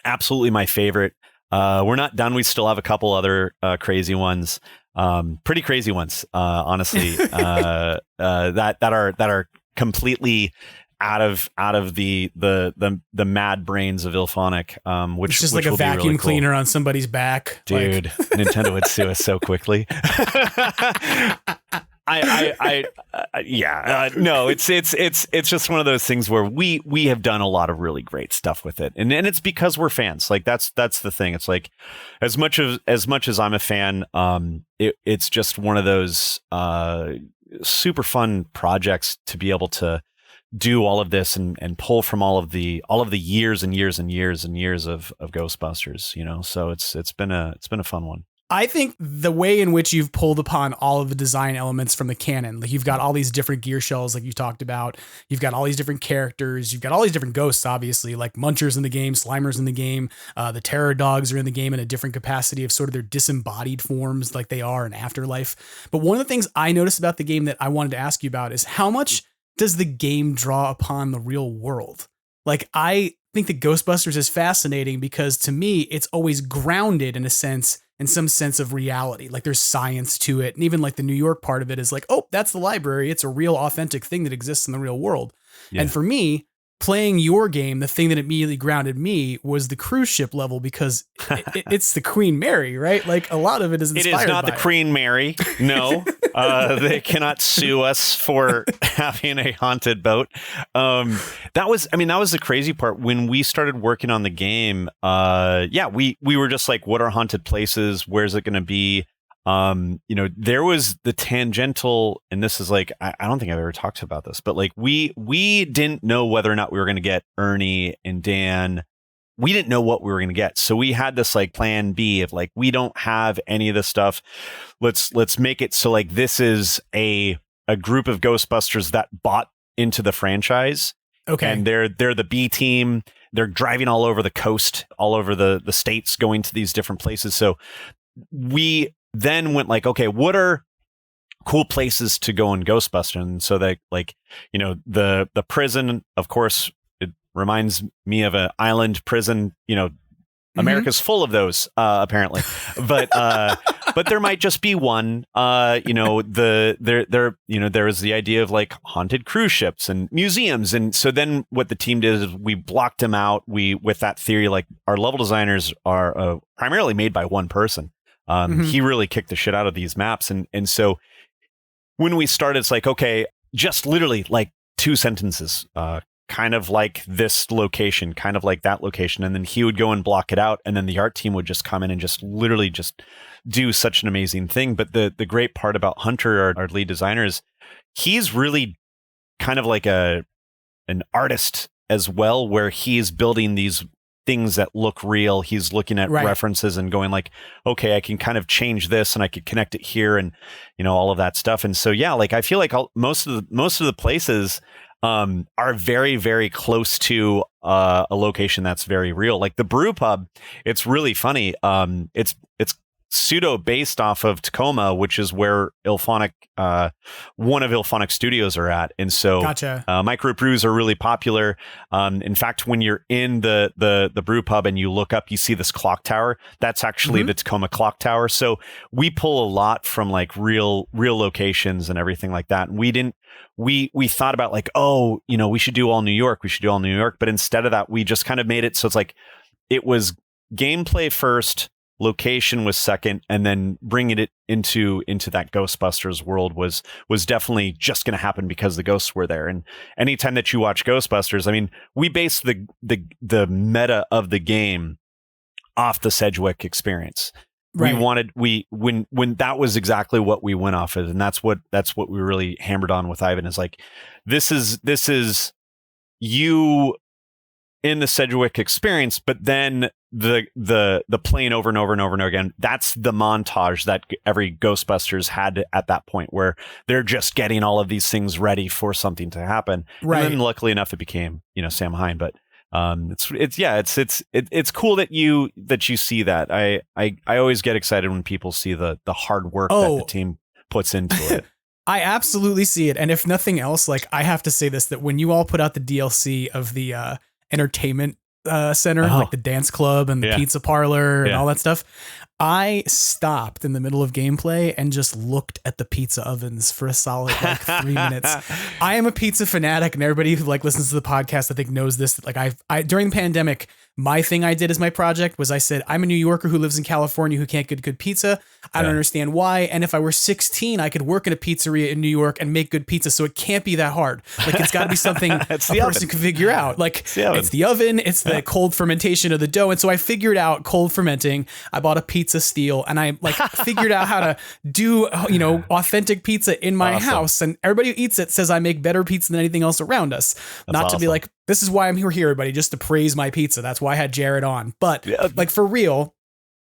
absolutely my favorite. We're not done. We still have a couple other crazy ones, pretty crazy ones, honestly, that are completely out of the mad brains of Illfonic, which it's just which like a will be vacuum really cool. cleaner on somebody's back, dude. Nintendo would sue us so quickly. No, it's just one of those things where we have done a lot of really great stuff with it, and it's because we're fans. Like that's the thing. It's like as much as I'm a fan, it's just one of those super fun projects to be able to do all of this and pull from all of the years and years and years and years of Ghostbusters. So it's been a fun one. I think the way in which you've pulled upon all of the design elements from the canon, like you've got all these different gear shells, like you talked about, you've got all these different characters, you've got all these different ghosts, obviously, like Munchers in the game, Slimers in the game, the Terror Dogs are in the game in a different capacity of sort of their disembodied forms, like they are in Afterlife. But one of the things I noticed about the game that I wanted to ask you about is how much does the game draw upon the real world? Like, I think that Ghostbusters is fascinating because to me, it's always grounded in some sense of reality. Like there's science to it. And even like the New York part of it is like, oh, that's the library. It's a real authentic thing that exists in the real world. Yeah. And for me, playing your game, the thing that immediately grounded me was the cruise ship level because it's the Queen Mary, right? Like a lot of it is inspired by it. Is not the Queen Mary. No, they cannot sue us for having a haunted boat. That was the crazy part when we started working on the game. We were just like, what are haunted places? Where's it going to be? There was the tangential, and this is like, I don't think I've ever talked about this, but like we didn't know whether or not we were going to get Ernie and Dan. We didn't know what we were going to get. So we had this like plan B of like, we don't have any of this stuff. Let's make it so like this is a group of Ghostbusters that bought into the franchise. Okay. And they're the B team. They're driving all over the coast, all over the states, going to these different places. So we then went like, okay, what are cool places to go in Ghostbusters? And so that like, the prison, of course, it reminds me of an island prison, America's full of those, apparently, but there might just be one, there is the idea of like haunted cruise ships and museums. And so then what the team did is we blocked them out. With that theory, like our level designers are primarily made by one person. He really kicked the shit out of these maps. And so when we started, it's like, okay, just literally like 2 sentences, kind of like this location, kind of like that location. And then he would go and block it out. And then the art team would just come in and just literally just do such an amazing thing. But the great part about Hunter, our lead designer, is he's really kind of like an artist as well, where he's building these things that look real. He's looking at references and going like, okay, I can kind of change this and I could connect it here and, all of that stuff. And so, yeah, like I feel like most of the places are very, very close to a location that's very real. Like the brew pub, it's really funny. It's pseudo based off of Tacoma, which is where Illfonic, one of Illfonic studios are at. And so gotcha. Microbrews are really popular. In fact, when you're in the brew pub and you look up, you see this clock tower. That's actually the Tacoma clock tower. So we pull a lot from like real locations and everything like that. And we thought about like, oh, we should do all New York. But instead of that, we just kind of made it so it's like, it was gameplay first, location was second, and then bringing it into that Ghostbusters world was definitely just going to happen because the ghosts were there. And anytime that you watch Ghostbusters, I mean, we based the meta of the game off the Sedgwick experience. Right. When that was exactly what we went off of, and that's what we really hammered on with Ivan, is like, this is you in the Sedgwick experience, but then the playing over and over and over and over again. That's the montage that every Ghostbusters had at that point, where they're just getting all of these things ready for something to happen. Right. And then luckily enough, it became, Sam Hine. But it's cool that you see that. I always get excited when people see the hard work that the team puts into it. I absolutely see it. And if nothing else, like, I have to say this, that when you all put out the DLC of the entertainment center, like the dance club and the pizza parlor and all that stuff, I stopped in the middle of gameplay and just looked at the pizza ovens for a solid 3 minutes. I am a pizza fanatic, and everybody who listens to the podcast, I think, knows this. Like, I during the pandemic, my thing I did as my project was I said, I'm a New Yorker who lives in California who can't get good pizza. I don't understand why. And if I were 16, I could work in a pizzeria in New York and make good pizza. So it can't be that hard. Like, it's got to be something a person can figure out. Like, it's the oven, it's the cold fermentation of the dough. And so I figured out cold fermenting. I bought a pizza steel, and I figured out how to do, authentic pizza in my house. And everybody who eats it says I make better pizza than anything else around us. That's not to be like, this is why I'm here, everybody, just to praise my pizza. That's why I had Jared on. But for real,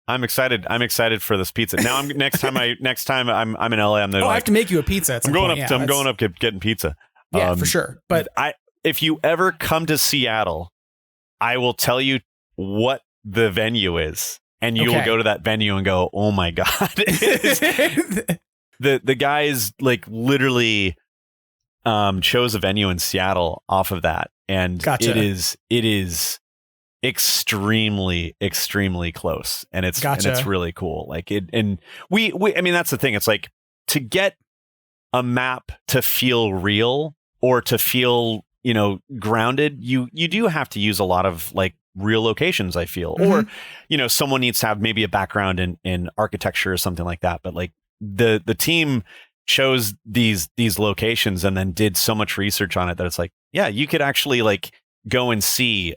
I'm excited. I'm excited for this pizza. Now next time I'm in LA, I have to make you a pizza. I'm going up getting pizza. Yeah, for sure. But if you ever come to Seattle, I will tell you what the venue is, and you will go to that venue and go, oh my God. The guys literally chose a venue in Seattle off of that. And gotcha. it is extremely close, and it's really cool. Like it, and we I mean, that's the thing. It's like, to get a map to feel real or to feel grounded, you do have to use a lot of real locations, I feel. Mm-hmm. Or someone needs to have maybe a background in architecture or something like that. But the team chose these locations and then did so much research on it that it's like, yeah, you could actually go and see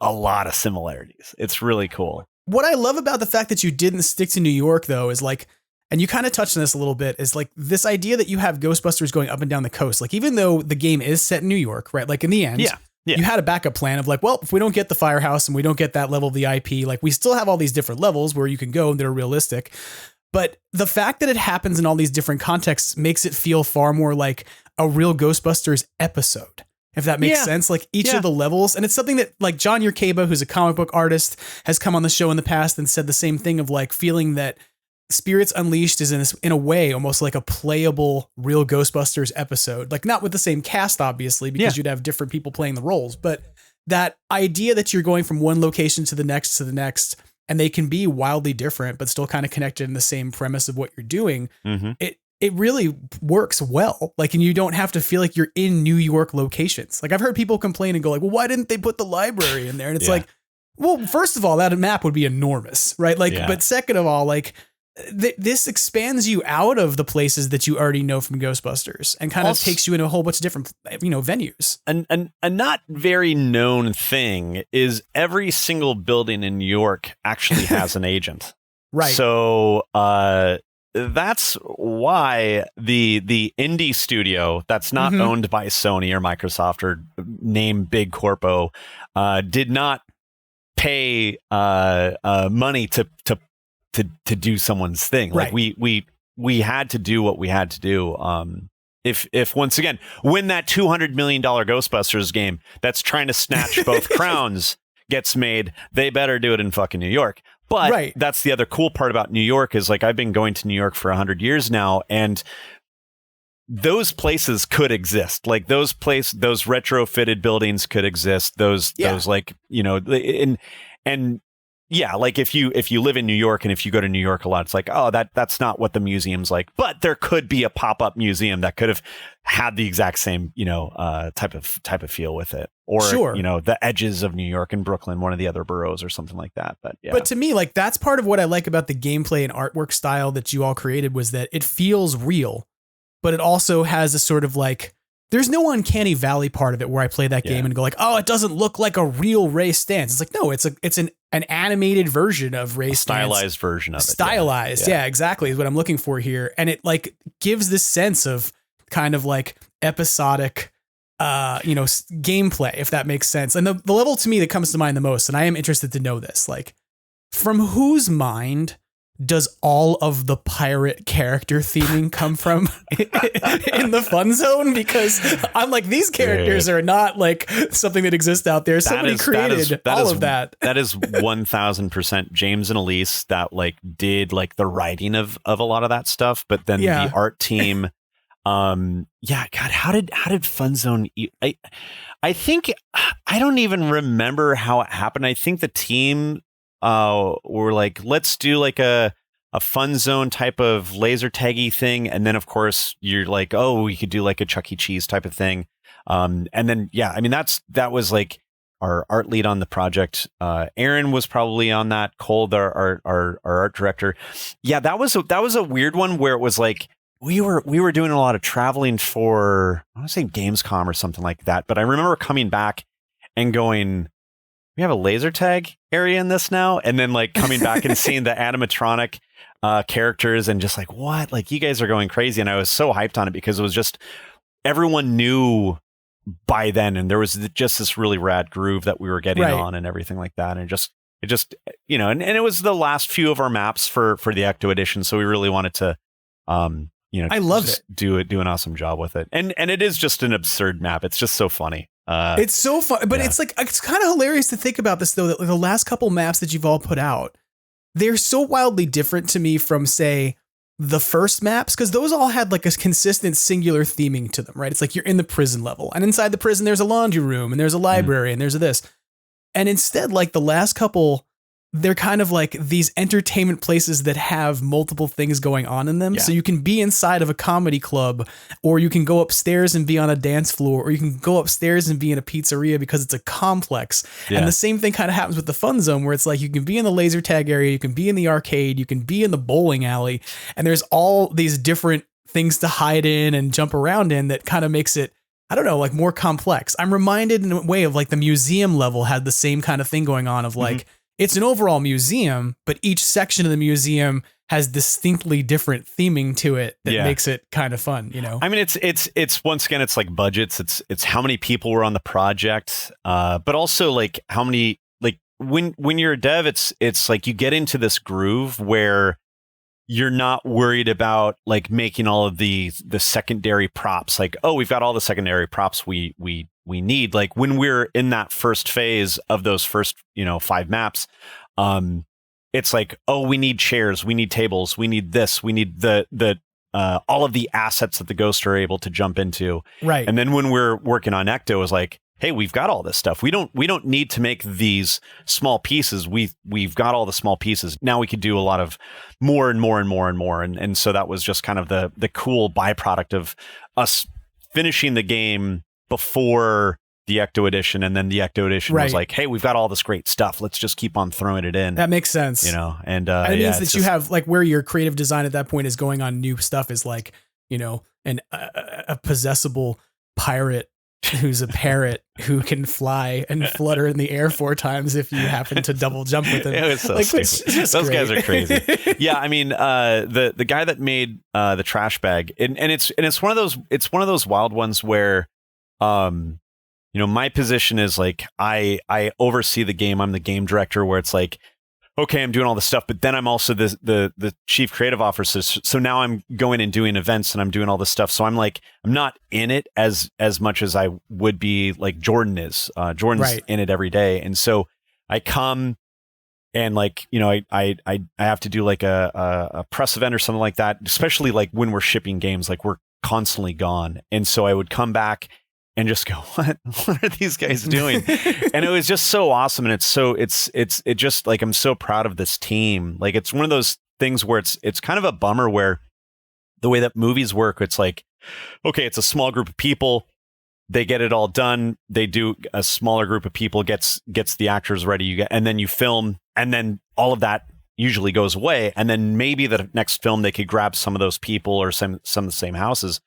a lot of similarities. It's really cool. What I love about the fact that you didn't stick to New York, though, is and you kind of touched on this a little bit, is this idea that you have Ghostbusters going up and down the coast. Even though the game is set in New York, right? In the end, you had a backup plan of if we don't get the firehouse and we don't get that level of the IP, we still have all these different levels where you can go and that are realistic. But the fact that it happens in all these different contexts makes it feel far more like a real Ghostbusters episode, if that makes sense. Each of the levels. And it's something that John Yerkeba, who's a comic book artist, has come on the show in the past and said the same thing of feeling that Spirits Unleashed is in a way almost like a playable real Ghostbusters episode. Not with the same cast, obviously, because you'd have different people playing the roles. But that idea that you're going from one location to the next, and they can be wildly different, but still kind of connected in the same premise of what you're doing. Mm-hmm. It really works well. And you don't have to feel like you're in New York locations. I've heard people complain and go well, why didn't they put the library in there? And it's well, first of all, that map would be enormous, right? But second of all, this expands you out of the places that you already know from Ghostbusters and kind of takes you into a whole bunch of different, venues. And a not very known thing is every single building in New York actually has an agent. Right. So, that's why the indie studio that's not owned by Sony or Microsoft or named Big Corpo, did not pay, money to do someone's thing. Right. We had to do what we had to do. If once again, when that $200 million Ghostbusters game that's trying to snatch both crowns gets made, they better do it in fucking New York. But that's the other cool part about New York is I've been going to New York for 100 years now, and those places could exist. Those retrofitted buildings could exist. And yeah, like if you live in New York and if you go to New York a lot, it's like, oh, that's not what the museum's like. But there could be a pop-up museum that could have had the exact same, type of feel with it. Or, Sure. The edges of New York and Brooklyn, one of the other boroughs or something like that. But yeah. But to me, like that's part of what I like about the gameplay and artwork style that you all created was that it feels real, but it also has a sort of like, there's no uncanny valley part of it where I play that game and go like, oh, it doesn't look like a real Ray stance. It's like, no, it's an animated version of Ray stance. Stylized version of it. Stylized. Yeah, exactly is what I'm looking for here. And it like gives this sense of kind of like episodic, gameplay, if that makes sense. And the level to me that comes to mind the most, and I am interested to know this, like from whose mind does all of the pirate character theming come from in the fun zone? Because I'm like, these characters are not like something that exists out there. Somebody created all of that. That is 1000% James and Elise that like did like the writing of a lot of that stuff. But then the art team, God, how did Fun Zone? I think I don't even remember how it happened. I think the team were like, let's do like a Fun Zone type of laser taggy thing. And then of course you're like, oh, we could do like a Chuck E. Cheese type of thing. And then, that was like our art lead on the project. Aaron was probably on that. Cole, our art director. Yeah, that was a weird one where it was like, we were doing a lot of traveling for, I want to say Gamescom or something like that. But I remember coming back and going, we have a laser tag area in this now. And then like coming back and seeing the animatronic characters and just like, what? Like you guys are going crazy. And I was so hyped on it because it was just, everyone knew by then. And there was just this really rad groove that we were getting on and everything like that. And it just, and it was the last few of our maps for the Ecto edition. So we really wanted to, I love it. Do an awesome job with it. And it is just an absurd map. It's just so funny. It's so fun, but it's like, it's kind of hilarious to think about this though, that like the last couple maps that you've all put out, they're so wildly different to me from say the first maps. Cause those all had like a consistent singular theming to them, right? It's like you're in the prison level and inside the prison, there's a laundry room and there's a library and there's this. And instead, like the last couple, they're kind of like these entertainment places that have multiple things going on in them. So you can be inside of a comedy club, or you can go upstairs and be on a dance floor, or you can go upstairs and be in a pizzeria because it's a complex. And the same thing kind of happens with the Fun Zone, where it's like, you can be in the laser tag area, you can be in the arcade, you can be in the bowling alley, and there's all these different things to hide in and jump around in that kind of makes it, I don't know, like more complex. I'm reminded in a way of like the museum level had the same kind of thing going on of like, it's an overall museum, but each section of the museum has distinctly different theming to it that makes it kind of fun, I mean, it's once again, it's like budgets. It's how many people were on the project, but also like how many, like when you're a dev, it's like you get into this groove where you're not worried about like making all of the secondary props. Like, oh, we've got all the secondary props we need. Like when we're in that first phase of those first, 5 maps, it's like, oh, we need chairs, we need tables, we need this, we need the all of the assets that the ghosts are able to jump into. Right. And then when we're working on Ecto, is like, hey, we've got all this stuff. We don't need to make these small pieces. We've got all the small pieces. Now we could do a lot of more and more and more and more. And so that was just kind of the cool byproduct of us finishing the game before the Ecto edition. And then the Ecto edition was like, hey, we've got all this great stuff. Let's just keep on throwing it in. That makes sense. And it means that you have like where your creative design at that point is going on new stuff is like, a possessible pirate who's a parrot who can fly and flutter in the air 4 times if you happen to double jump with him. It was so stupid. Those guys are crazy. Yeah, I mean, the guy that made the trash bag, and it's one of those wild ones where, my position is like I oversee the game. I'm the game director, where it's like, okay, I'm doing all this stuff, but then I'm also the chief creative officer. So now I'm going and doing events and I'm doing all this stuff. So I'm like, I'm not in it as much as I would be like Jordan is. Jordan's in it every day. And so I come and like, I have to do like a press event or something like that, especially like when we're shipping games, like we're constantly gone. And so I would come back and just go, what are these guys doing? And it was just so awesome. And it just like, I'm so proud of this team. Like, it's one of those things where it's kind of a bummer where the way that movies work, it's like, okay, it's a small group of people. They get it all done. They do a smaller group of people gets the actors ready. And then you film, and then all of that usually goes away. And then maybe the next film, they could grab some of those people or some of the same houses.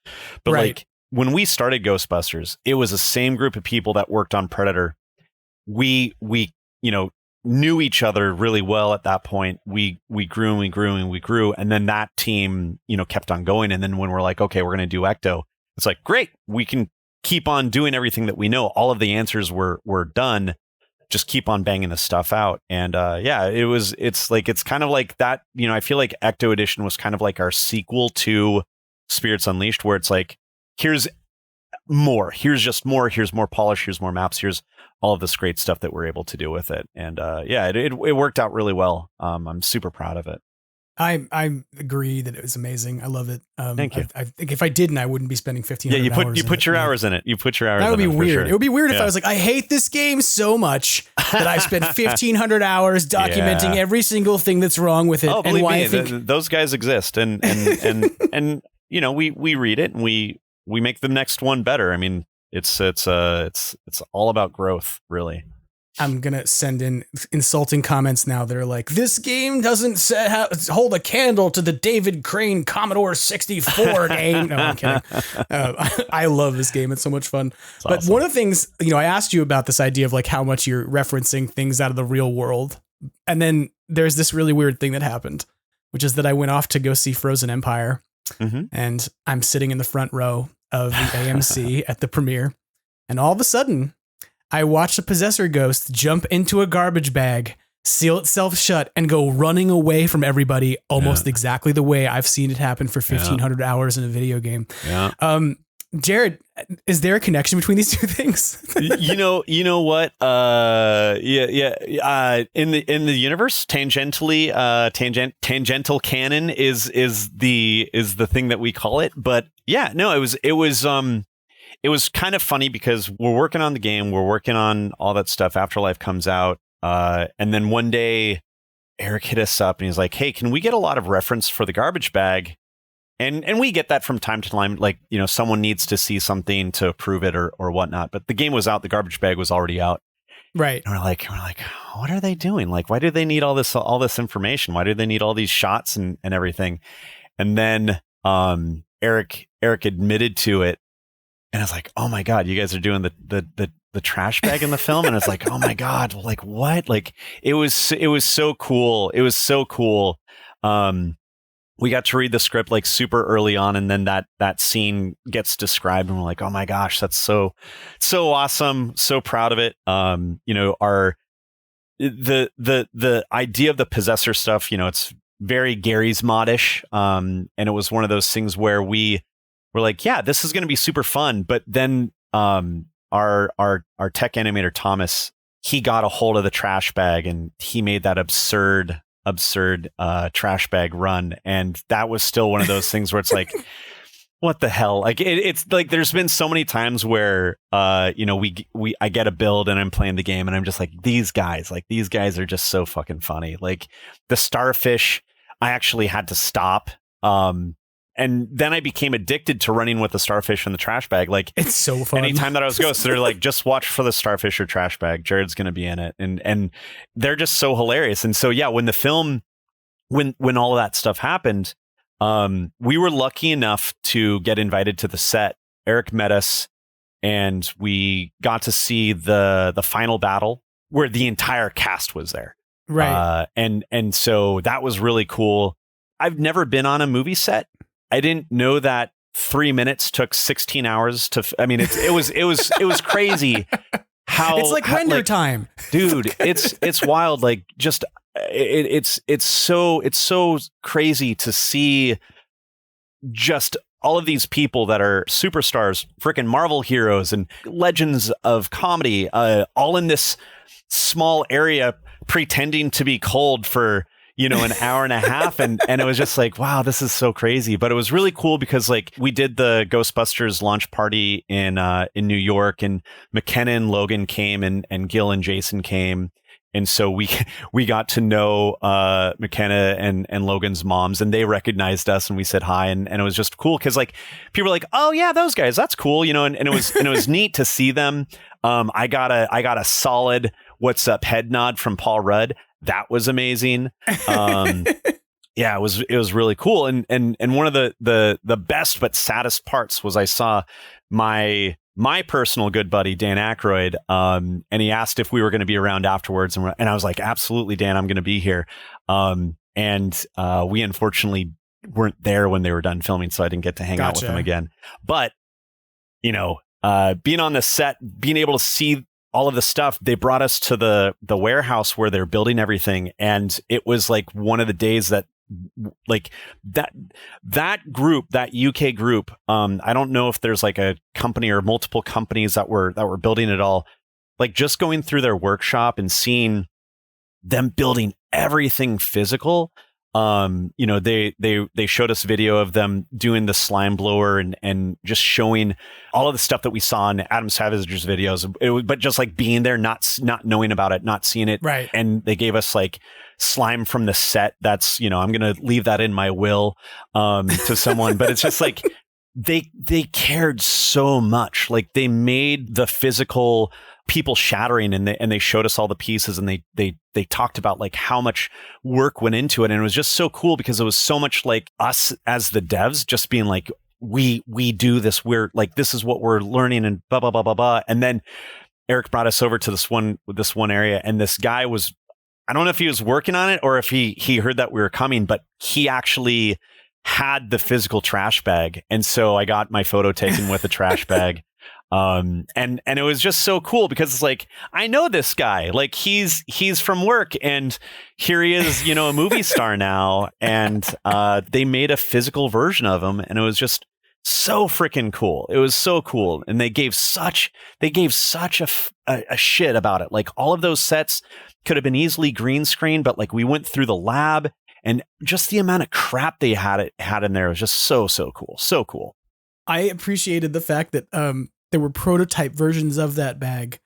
But like when we started Ghostbusters, it was the same group of people that worked on Predator. We knew each other really well at that point. We grew and we grew and we grew. And then that team, kept on going. And then when we're like, okay, we're going to do Ecto, it's like, great, we can keep on doing everything that we know. All of the answers were done. Just keep on banging this stuff out. And it's kind of like that. I feel like Ecto Edition was kind of like our sequel to Spirits Unleashed, where it's like, here's more, here's more polish, here's more maps, here's all of this great stuff that we're able to do with it. And it worked out really well. I'm super proud of it. I agree that it was amazing. I love it. Thank you. I think if I didn't, I wouldn't be spending 1,500 hours. You put your hours in it. You put your hours in it. That would be weird. Sure. It would be weird if I was like, I hate this game so much that I spent 1,500 hours documenting every single thing that's wrong with it. Oh, and believe why me, I think those guys exist, and we read it and we make the next one better. I mean, it's all about growth, really. I'm going to send in insulting comments now that are like, this game doesn't hold a candle to the David Crane Commodore 64 game. No, I'm kidding. I love this game. It's so much fun. It's but awesome. One of the things, I asked you about this idea of like how much you're referencing things out of the real world. And then there's this really weird thing that happened, which is that I went off to go see Frozen Empire. Mm-hmm. And I'm sitting in the front row of the AMC at the premiere. And all of a sudden, I watched a Possessor ghost jump into a garbage bag, seal itself shut, and go running away from everybody almost exactly the way I've seen it happen for 1,500 hours in a video game. Yeah. Jared, is there a connection between these two things? you know what? In the universe, tangential canon is the thing that we call it. But yeah, no, it was kind of funny because we're working on the game, we're working on all that stuff. Afterlife comes out, and then one day Eric hit us up and he's like, "Hey, can we get a lot of reference for the garbage bag?" And we get that from time to time, like, someone needs to see something to approve it or whatnot. But the game was out, the garbage bag was already out. Right. And we're like, what are they doing? Like, why do they need all this information? Why do they need all these shots and everything? And then Eric admitted to it. And I was like, oh my God, you guys are doing the trash bag in the film. And I was like, oh my God, like what? Like it was so cool. It was so cool. We got to read the script like super early on, and then that scene gets described, and we're like, oh my gosh, that's so awesome. So proud of it. The idea of the Possessor stuff, it's very Gary's modish. And it was one of those things where we're like, yeah, this is going to be super fun. But then our tech animator, Thomas, he got a hold of the trash bag and he made that absurd trash bag run. And that was still one of those things where it's like, what the hell? Like it's like, there's been so many times where, I get a build and I'm playing the game and I'm just like, these guys are just so fucking funny. Like the starfish, I actually had to stop. And then I became addicted to running with the starfish in the trash bag. Like it's so fun. Anytime that I was Ghost, they're like, just watch for the starfish or trash bag. Jared's going to be in it. And they're just so hilarious. And so, yeah, when the film, when all of that stuff happened, we were lucky enough to get invited to the set. Eric met us and we got to see the final battle where the entire cast was there. Right. And so that was really cool. I've never been on a movie set. I didn't know that 3 minutes took 16 hours to. I mean, it was crazy. How it's like render time, dude. It's wild. Like just it's so crazy to see just all of these people that are superstars, freaking Marvel heroes and legends of comedy, all in this small area, pretending to be cold for an hour and a half. And it was just like, wow, this is so crazy. But it was really cool because like we did the Ghostbusters launch party in New York, and McKenna and Logan came, and Gil and Jason came. And so we got to know McKenna and Logan's moms, and they recognized us, and we said hi, and it was just cool because like people were like, oh yeah, those guys, that's cool, and it was neat to see them. I got a solid "What's up" head nod from Paul Rudd. That was amazing. Yeah, it was really cool. And one of the best but saddest parts was I saw my personal good buddy, Dan Aykroyd, and he asked if we were going to be around afterwards. And I was like, absolutely, Dan, I'm going to be here. And we unfortunately weren't there when they were done filming, so I didn't get to hang out with them again. But, being on the set, being able to see all of the stuff, they brought us to the warehouse where they're building everything. And it was like one of the days that, like that group, that UK group, I don't know if there's like a company or multiple companies that were building it all, like just going through their workshop and seeing them building everything physical. They showed us video of them doing the slime blower and just showing all of the stuff that we saw in Adam Savage's videos. But just like being there, not knowing about it, not seeing it. Right. And they gave us like slime from the set. That's, I'm going to leave that in my will, to someone, but it's just like, they cared so much. Like they made the physical people shattering, and they showed us all the pieces, and they talked about like how much work went into it. And it was just so cool because it was so much like us as the devs just being like, we do this. We're like, this is what we're learning, and blah, blah, blah, blah, blah. And then Eric brought us over to this one area, and this guy was, I don't know if he was working on it or if he heard that we were coming, but he actually had the physical trash bag. And so I got my photo taken with the trash bag. And it was just so cool because it's like, I know this guy, like he's from work, and here he is, a movie star now. And, they made a physical version of him, and it was just so freaking cool. It was so cool. And they gave such a shit about it. Like all of those sets could have been easily green screen, but like we went through the lab, and just the amount of crap they had in there was just so cool. So cool. I appreciated the fact that, there were prototype versions of that bag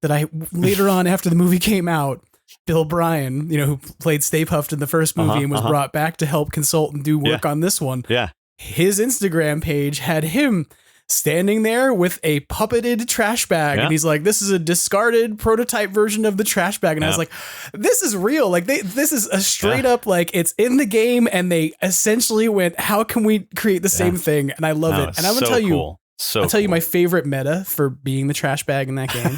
that I later on, after the movie came out, Bill Bryan, who played Stay Puft in the first movie and was brought back to help consult and do work on this one. Yeah. His Instagram page had him standing there with a puppeted trash bag. And he's like, this is a discarded prototype version of the trash bag. And I was like, this is real. Like this is a straight up, like it's in the game. And they essentially went, how can we create the same thing? And I love it. And I'm going to tell you, I'll tell you my favorite meta for being the trash bag in that game.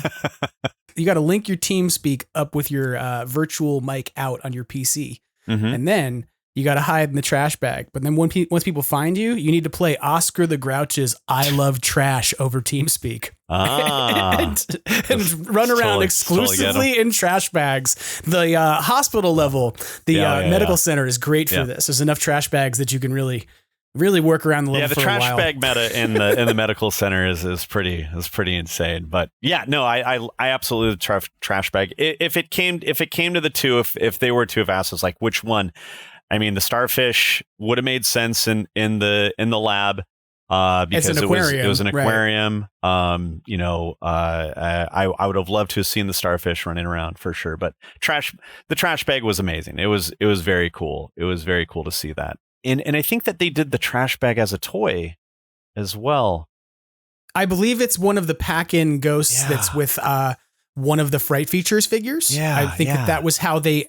You got to link your TeamSpeak up with your virtual mic out on your PC. Mm-hmm. And then you got to hide in the trash bag. But then once people find you, you need to play Oscar the Grouch's I Love Trash over TeamSpeak. and run around exclusively in trash bags. The hospital level, the medical center is great for this. There's enough trash bags that you can really work around the level. Yeah, the trash bag meta in the medical center is pretty insane. But yeah, no, I absolutely trash bag. If it came to the two, if they were to have asked us like which one, I mean the starfish would have made sense in the lab because it was an aquarium. Right. I would have loved to have seen the starfish running around for sure. But the trash bag was amazing. It was very cool. It was very cool to see that. And I think that they did the trash bag as a toy as well. I believe it's one of the pack-in ghosts that's with one of the Fright Features figures. Yeah, I think that was how they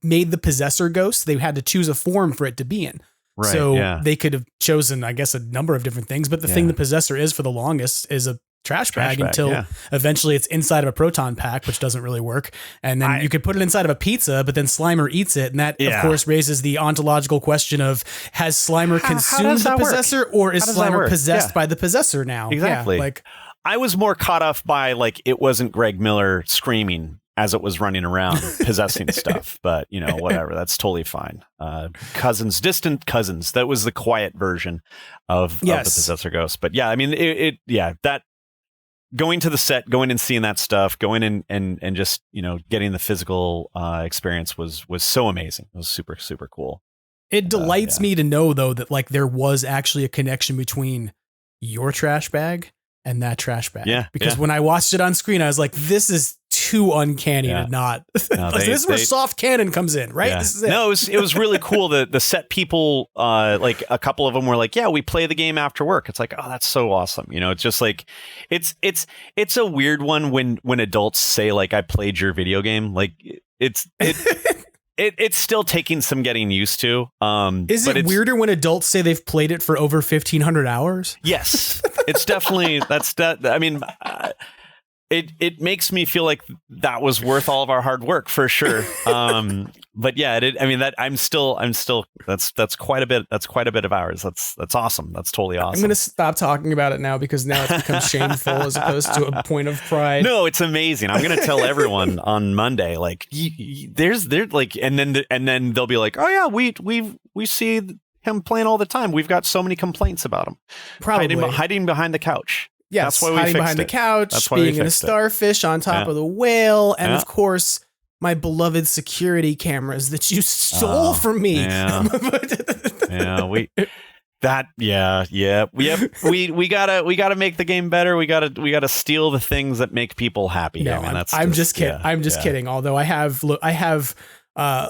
made the Possessor ghost. They had to choose a form for it to be in. Right, so they could have chosen, I guess, a number of different things. But the thing the Possessor is for the longest is a trash bag until eventually it's inside of a proton pack, which doesn't really work. And then you could put it inside of a pizza, but then Slimer eats it. And that, of course, raises the ontological question of, has Slimer consumed the Possessor or is Slimer possessed by the Possessor now? Exactly. Yeah, like I was more caught off by like, it wasn't Greg Miller screaming as it was running around possessing stuff, but whatever, that's totally fine. Distant cousins. That was the quiet version of the Possessor ghost. But yeah, I mean, going to the set, going and seeing that stuff, going in and just, getting the physical experience was so amazing. It was super, super cool. It delights me to know, though, that like there was actually a connection between your trash bag and that trash bag. Yeah. Because when I watched it on screen, I was like, this is too uncanny to not. No, this is where soft cannon comes in, right? Yeah. This is it. No, it was really cool. The set people, like a couple of them were like, yeah, we play the game after work. It's like, oh, that's so awesome. It's just like, it's a weird one when adults say like, I played your video game. Like it's still taking some getting used to. Is it weirder when adults say they've played it for over 1,500 hours? Yes, it's definitely I mean, it makes me feel like that was worth all of our hard work for sure. But yeah, I'm still that's quite a bit. That's quite a bit of hours. That's awesome. That's totally awesome. I'm going to stop talking about it now because now it's become shameful as opposed to a point of pride. No, it's amazing. I'm going to tell everyone on Monday, like there's like, and then they'll be like, oh yeah, we see him playing all the time. We've got so many complaints about him. Probably hiding behind the couch. Yes, that's why we hiding fixed behind it. the couch, That's why being we in a fixed it. starfish on top of the whale, and Yeah. of course, my beloved security cameras that you stole from me. Yeah. We gotta make the game better. We gotta steal the things that make people happy. No, I'm just kidding. I'm just kidding. Although I have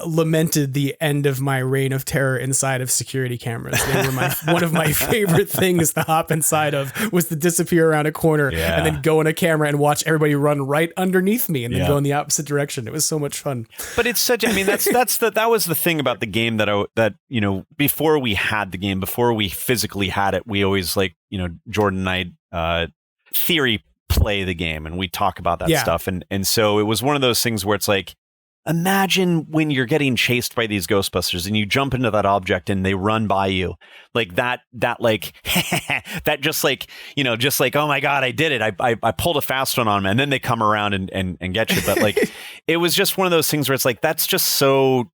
lamented the end of my reign of terror inside of security cameras. They were one of my favorite things to hop inside of was to disappear around a corner and then go in a camera and watch everybody run right underneath me and then go in the opposite direction. It was so much fun. But it's such. I mean, that was the thing about the game that before we had the game, before we physically had it, we always Jordan and I theory play the game and we talk about that stuff, and so it was one of those things where it's like, imagine when you're getting chased by these Ghostbusters and you jump into that object and they run by you like that like that just like oh my God, I did it. I pulled a fast one on them and then they come around and get you. But like, it was just one of those things where it's like, that's just so,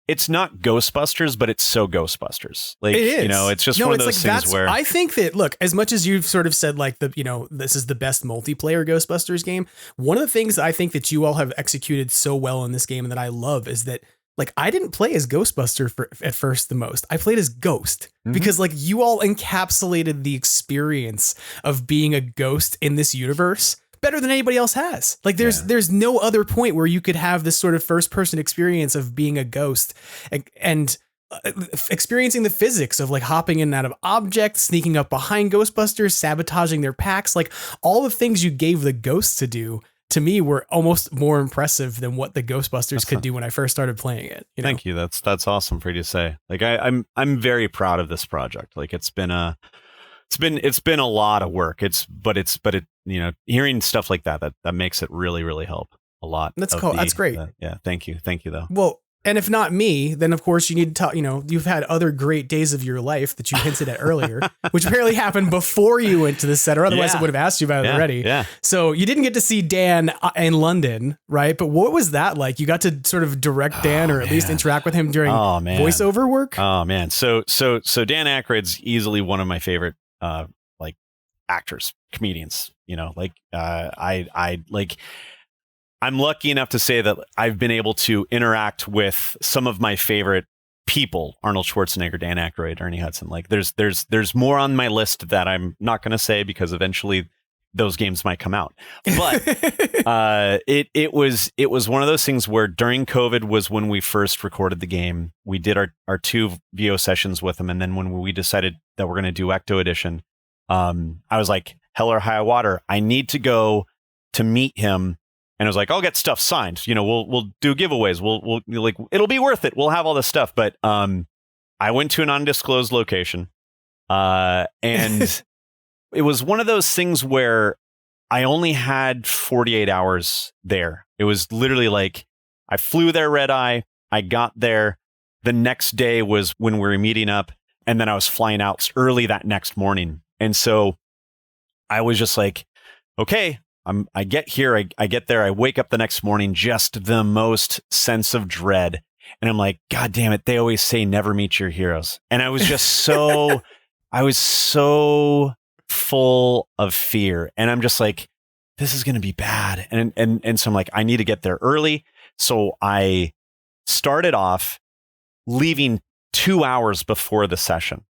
it's not Ghostbusters, but it's so Ghostbusters. Like, it is. It's just one of those things where I think that, look, as much as you've sort of said like this is the best multiplayer Ghostbusters game. One of the things I think that you all have executed so well in this game and that I love is that like, I didn't play as Ghostbuster at first the most. I played as Ghost because like you all encapsulated the experience of being a ghost in this universe better than anybody else has. Like there's no other point where you could have this sort of first person experience of being a ghost and experiencing the physics of like hopping in and out of objects, sneaking up behind Ghostbusters, sabotaging their packs, like all the things you gave the ghosts to do, to me were almost more impressive than what the Ghostbusters could do when I first started playing it. Thank you. That's awesome for you to say. Like I'm very proud of this project. Like it's been a lot of work. But hearing stuff like that makes it really, really help a lot. That's cool. That's great. Thank you though. Well, and if not me, then of course you need to talk, you've had other great days of your life that you hinted at earlier, which apparently happened before you went to the set, or otherwise I would have asked you about it already. Yeah. So you didn't get to see Dan in London, right? But what was that like? You got to sort of direct Dan or at least interact with him during voiceover work? Oh man. So Dan Aykroyd's easily one of my favorite like actors, comedians, I'm lucky enough to say that I've been able to interact with some of my favorite people: Arnold Schwarzenegger, Dan Aykroyd, Ernie Hudson. Like there's more on my list that I'm not going to say because eventually those games might come out. But it was one of those things where during COVID was when we first recorded the game. We did our 2 VO sessions with them, and then when we decided that we're going to do Ecto Edition, I was like, hell or high water, I need to go to meet him. And I was like, I'll get stuff signed. We'll do giveaways. We'll like, it'll be worth it. We'll have all this stuff. But I went to an undisclosed location, and it was one of those things where I only had 48 hours there. It was literally like I flew there red eye. I got there. The next day was when we were meeting up, and then I was flying out early that next morning. And so I was just like, okay. I get here, I get there, I wake up the next morning, just the most sense of dread. And I'm like, God damn it, they always say never meet your heroes. And I was just I was so full of fear. And I'm just like, this is going to be bad. And so I'm like, I need to get there early. So I started off leaving 2 hours before the session.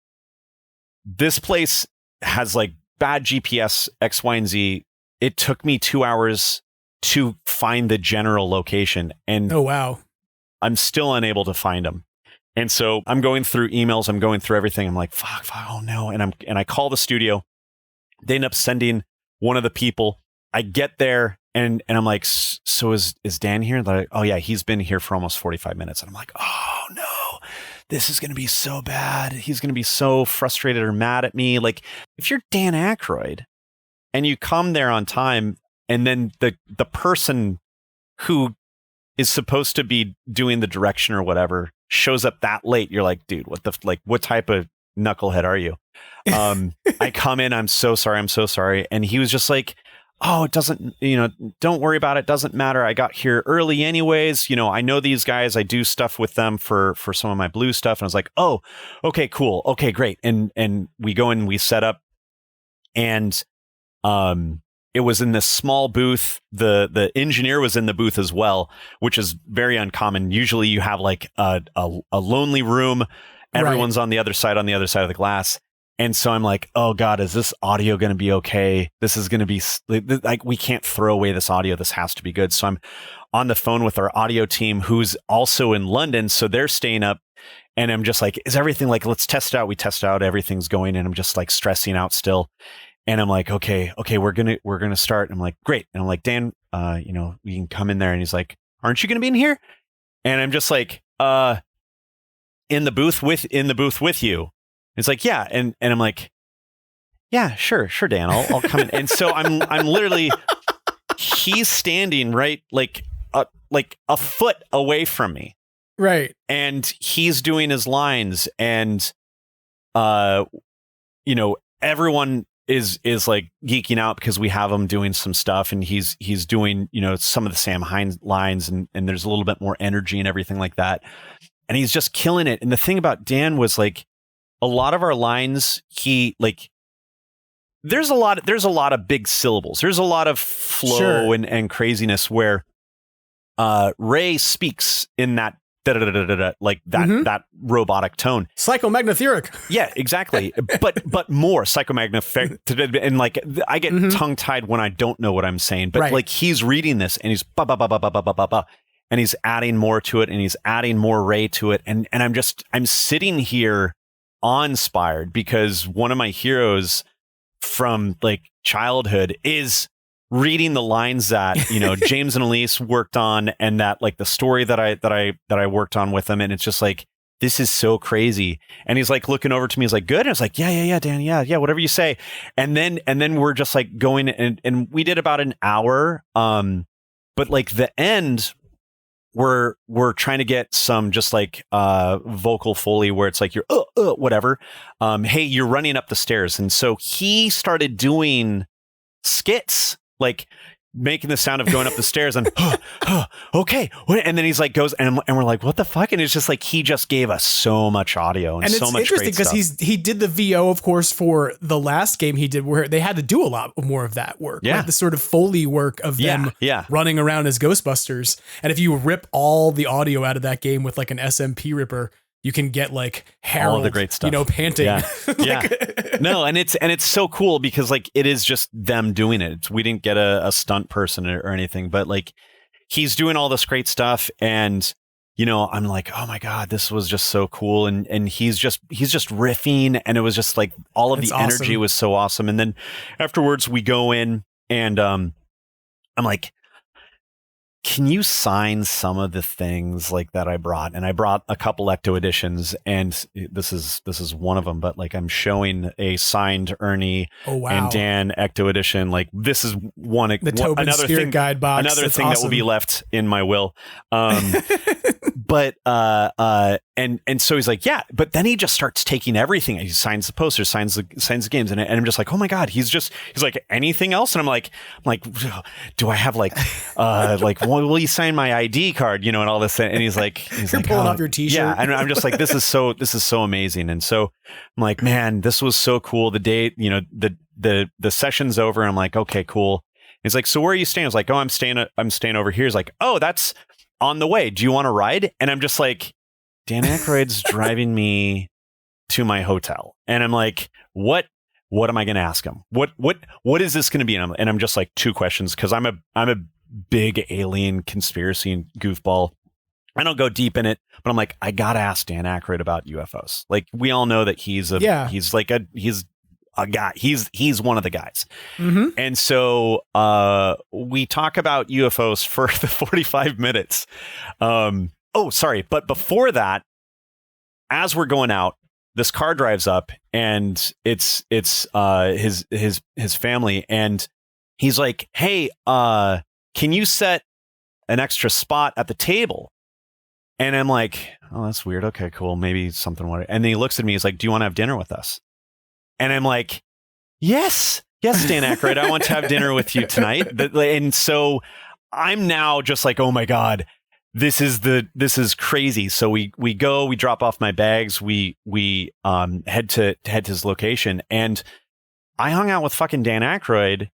This place has like bad GPS, X, Y, and Z. It took me 2 hours to find the general location. And oh, wow. I'm still unable to find them. And so I'm going through emails. I'm going through everything. I'm like, fuck, oh no. And I call the studio. They end up sending one of the people. I get there and I'm like, so is Dan here? They're like, oh yeah, he's been here for almost 45 minutes. And I'm like, oh no, this is going to be so bad. He's going to be so frustrated or mad at me. Like if you're Dan Aykroyd and you come there on time and then the person who is supposed to be doing the direction or whatever shows up that late, you're like, dude, what type of knucklehead are you? I come in, I'm so sorry. And he was just like, oh, it doesn't, don't worry about it. Doesn't matter. I got here early anyways. I know these guys, I do stuff with them for some of my blue stuff. And I was like, oh, okay, cool. Okay, great. And we go and we set up and, it was in this small booth. The engineer was in the booth as well, which is very uncommon. Usually you have like a lonely room. Everyone's on the other side of the glass. And so I'm like, oh God, is this audio going to be okay? This is going to be like, we can't throw away this audio. This has to be good. So I'm on the phone with our audio team, who's also in London. So they're staying up and I'm just like, is everything like, let's test it out. We test it out. Everything's going. And I'm just like stressing out still. And I'm like, okay, we're going to start. And I'm like, great. And I'm like, Dan, we can come in there. And he's like, aren't you going to be in here? And I'm just like, in the booth with you. It's like, yeah. And I'm like, yeah, sure, Dan, I'll come in. And so I'm literally, he's standing right, like a foot away from me. Right. And he's doing his lines and, everyone is like geeking out because we have him doing some stuff and he's doing, some of the Sam Hines lines and there's a little bit more energy and everything like that. And he's just killing it. And the thing about Dan was like, a lot of our lines, there's a lot of big syllables. There's a lot of flow and craziness where Ray speaks in that like that robotic tone. Psychomagnetheric. Yeah, exactly. but more psychomagnetheric. And like I get tongue tied when I don't know what I'm saying. But like he's reading this and he's ba ba ba ba ba ba ba ba ba. And he's adding more to it and he's adding more Ray to it. And I'm sitting here awe-inspired because one of my heroes from like childhood is reading the lines that James and Elise worked on and that like the story that I worked on with them. And it's just like, this is so crazy. And he's like looking over to me. He's like, good. And I was like, yeah, Dan. Yeah. Whatever you say. And then we're just like going and we did about an hour. But like the end, we're trying to get some just like vocal Foley where it's like you're whatever. Hey, you're running up the stairs. And so he started doing skits, like making the sound of going up the stairs and okay. And then he's like goes and we're like, what the fuck? And it's just like he just gave us so much audio and so much great stuff. And it's interesting because he did the VO, of course, for the last game he did where they had to do a lot more of that work. Yeah. Like the sort of Foley work of them running around as Ghostbusters. And if you rip all the audio out of that game with like an SMP ripper, you can get like Harold, all the great stuff, panting. Yeah. No, and it's so cool because like it is just them doing it. We didn't get a stunt person or anything, but like he's doing all this great stuff, and I'm like, oh my God, this was just so cool, and he's just riffing, and it was just like all of the energy was so awesome. And then afterwards we go in, and I'm like, can you sign some of the things like that I brought? And I brought a couple Ecto editions, and this is one of them, but like I'm showing a signed Ernie and Dan Ecto edition. Like this is another Spirit thing, Guide box. Another thing that will be left in my will. But and so he's like, yeah, but then he just starts taking everything. He signs the posters, signs the games, and I'm just like, oh my God, he's like, anything else? And I'm like, do I have like will you sign my ID card, and all this? And he's like, you're pulling off your t-shirt. Yeah, and I'm just like, this is so amazing. And so I'm like, man, this was so cool. The day, the session's over, and I'm like, okay, cool. He's like, so where are you staying? I was like, oh, I'm staying over here. He's like, oh, that's on the way. Do you want to ride? And I'm just like, Dan Aykroyd's driving me to my hotel. And I'm like, what am I going to ask him? What is this going to be? And I'm just like, 2 questions. Cause I'm a big alien conspiracy and goofball. I don't go deep in it, but I'm like, I got to ask Dan Aykroyd about UFOs. Like, we all know that he's a guy. He's one of the guys. Mm-hmm. And so we talk about UFOs for the 45 minutes. But before that, as we're going out, this car drives up and it's his family. And he's like, hey, can you set an extra spot at the table? And I'm like, oh, that's weird. Okay, cool. Maybe something. And then he looks at me. He's like, do you want to have dinner with us? And I'm like, yes, Dan Aykroyd, I want to have dinner with you tonight. And so I'm now just like, oh my God, this is crazy. So we drop off my bags. We head to his location, and I hung out with fucking Dan Aykroyd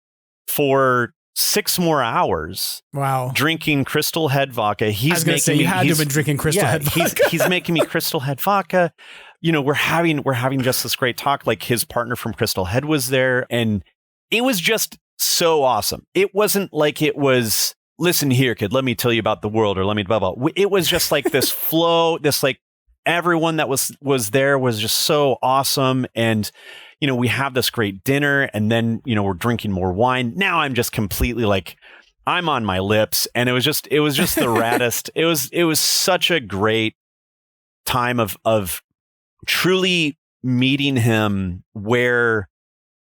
for 6 more hours. Wow. Drinking Crystal Head vodka. I was going to say, you had to have been drinking Crystal Head vodka. He's making me Crystal Head vodka. You know, we're having just this great talk. Like, his partner from Crystal Head was there, and it was just so awesome. It wasn't like it was, listen here, kid, let me tell you about the world, or let me blah, blah. It was just like this flow, this like everyone that was there was just so awesome. And, you know, we have this great dinner, and then, you know, we're drinking more wine. Now I'm just completely like, I'm on my lips, and it was just the raddest. It was such a great time of truly meeting him, where,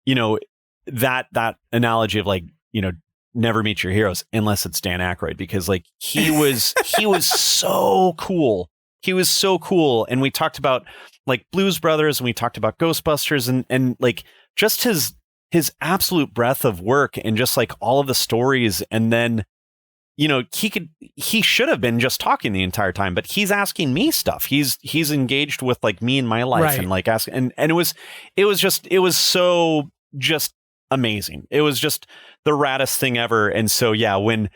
you know, that analogy of like, you know, never meet your heroes unless it's Dan Aykroyd, because like he was so cool. He was so cool. And we talked about like Blues Brothers, and we talked about Ghostbusters, and like just his absolute breadth of work, and just like all of the stories. And then, you know, he should have been just talking the entire time, but he's asking me stuff. He's engaged with like me and my life, right. And like asking, and it was so just amazing. It was just the raddest thing ever. And so, yeah, when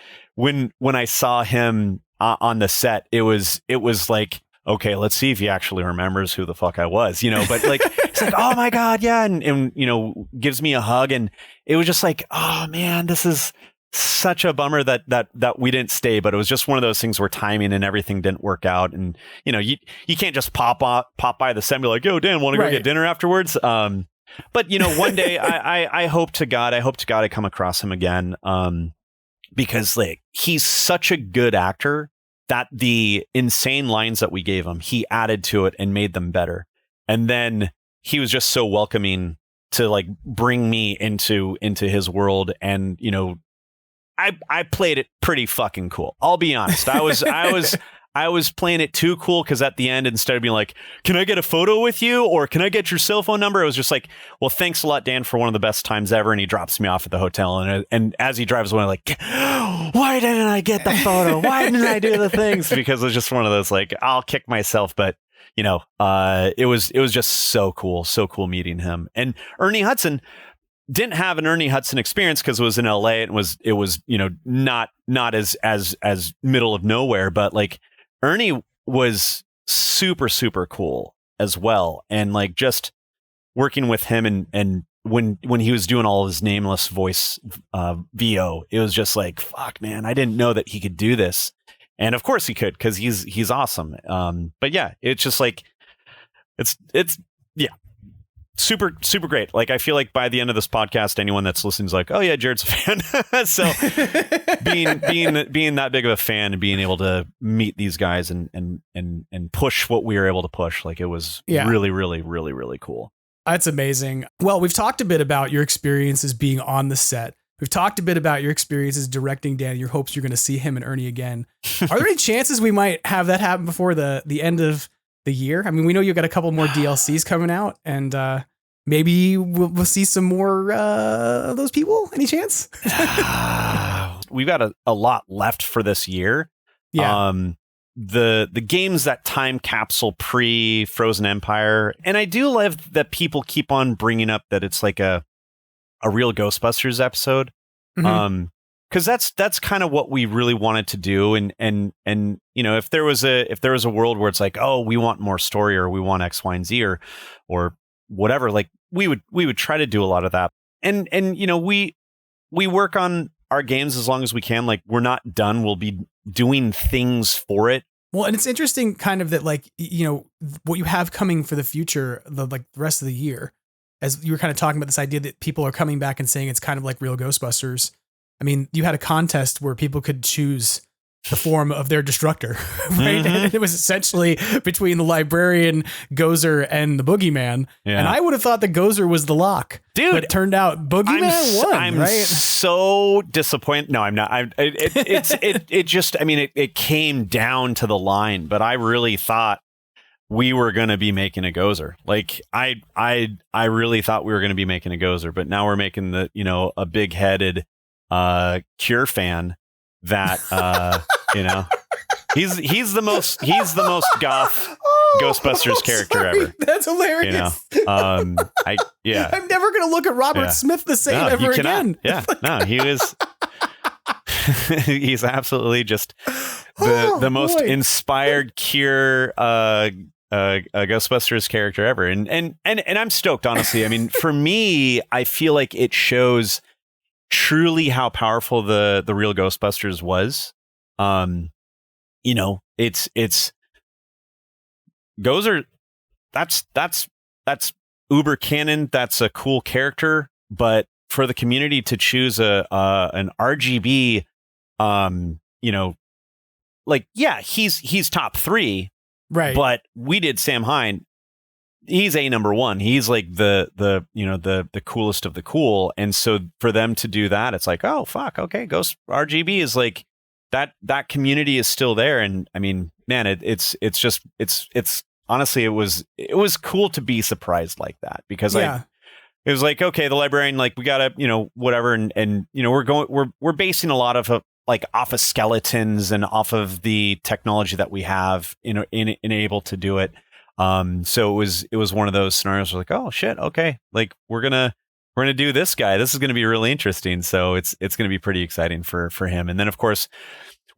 I saw him on the set, it was like, okay, let's see if he actually remembers who the fuck I was, you know, but like, it's like, oh my God. Yeah. And, you know, gives me a hug, and it was just like, oh man, this is such a bummer that we didn't stay, but it was just one of those things where timing and everything didn't work out. And, you know, you can't just pop by the set and be like, yo, Dan, want to go get dinner afterwards? But, you know, one day I hope to God I come across him again. Because like, he's such a good actor that the insane lines that we gave him, he added to it and made them better. And then he was just so welcoming to like bring me into his world. And, you know, I played it pretty fucking cool. I'll be honest. I was playing it too cool, because at the end, instead of being like, can I get a photo with you, or can I get your cell phone number? It was just like, well, thanks a lot, Dan, for one of the best times ever. And he drops me off at the hotel. And as he drives away, I'm like, why didn't I get the photo? Why didn't I do the things? Because it was just one of those, like, I'll kick myself. But, you know, it was just so cool meeting him. And Ernie Hudson didn't have an Ernie Hudson experience because it was in LA. It was, you know, not as middle of nowhere, but like, Ernie was super, super cool as well. And like, just working with him, and when he was doing all of his nameless voice VO, it was just like, fuck, man, I didn't know that he could do this. And of course he could, because he's awesome. But yeah, it's just like, it's yeah, super, super great. Like, I feel like by the end of this podcast, anyone that's listening is like, oh yeah, Jared's a fan. So being that big of a fan, and being able to meet these guys and push what we were able to push, like, it was really, really, really, really cool. That's amazing. Well, we've talked a bit about your experiences being on the set. We've talked a bit about your experiences directing Dan, your hopes you're going to see him and Ernie again. Are there any chances we might have that happen before the end of the year? I mean, we know you've got a couple more DLCs coming out, and maybe we'll see some more of those people. Any chance? We've got a lot left for this year. Yeah. The games that time capsule pre-Frozen Empire, and I do love that people keep on bringing up that it's like a real Ghostbusters episode. Mhm. Because that's kind of what we really wanted to do, and you know, if there was a world where it's like, oh, we want more story, or we want X, Y, and Z, or whatever, like we would try to do a lot of that, and you know, we work on our games as long as we can. Like, we're not done. We'll be doing things for it. Well, and it's interesting kind of that, like, you know, what you have coming for the future, the rest of the year, as you were kind of talking about this idea that people are coming back and saying it's kind of like real Ghostbusters. I mean, you had a contest where people could choose the form of their destructor, right? Mm-hmm. And it was essentially between the librarian, Gozer, and the boogeyman. Yeah. And I would have thought that Gozer was the lock. Dude, but it turned out boogeyman won, I'm right? so disappointed. No, I'm not. It just, I mean, it came down to the line, but I really thought we were going to be making a Gozer. Like, I really thought we were going to be making a Gozer, but now we're making the, you know, a big-headed Cure fan that you know, he's the most goth Ghostbusters character ever. That's hilarious. You know, I'm never gonna look at Robert Smith the same ever again. Yeah, no, he was. He's absolutely just the most inspired Cure Ghostbusters character ever, and I'm stoked, honestly. I mean, for me, I feel like it shows truly how powerful the real Ghostbusters was. You know, it's Gozer, that's uber canon. That's a cool character, but for the community to choose an RGB, you know, like, yeah, he's top 3, right? But we did Sam Hine. He's number 1. He's like the you know, the coolest of the cool. And so for them to do that, it's like, oh fuck, okay, Ghost RGB is like that community is still there. And I mean, man, it's honestly, it was cool to be surprised like that, because it was like, okay, the librarian, like, we gotta, you know, whatever, and you know, we're basing a lot of like off of skeletons and off of the technology that we have in able to do it. So it was one of those scenarios where, like, oh shit, okay, like we're gonna do this guy. This is gonna be really interesting. So it's gonna be pretty exciting for him. And then of course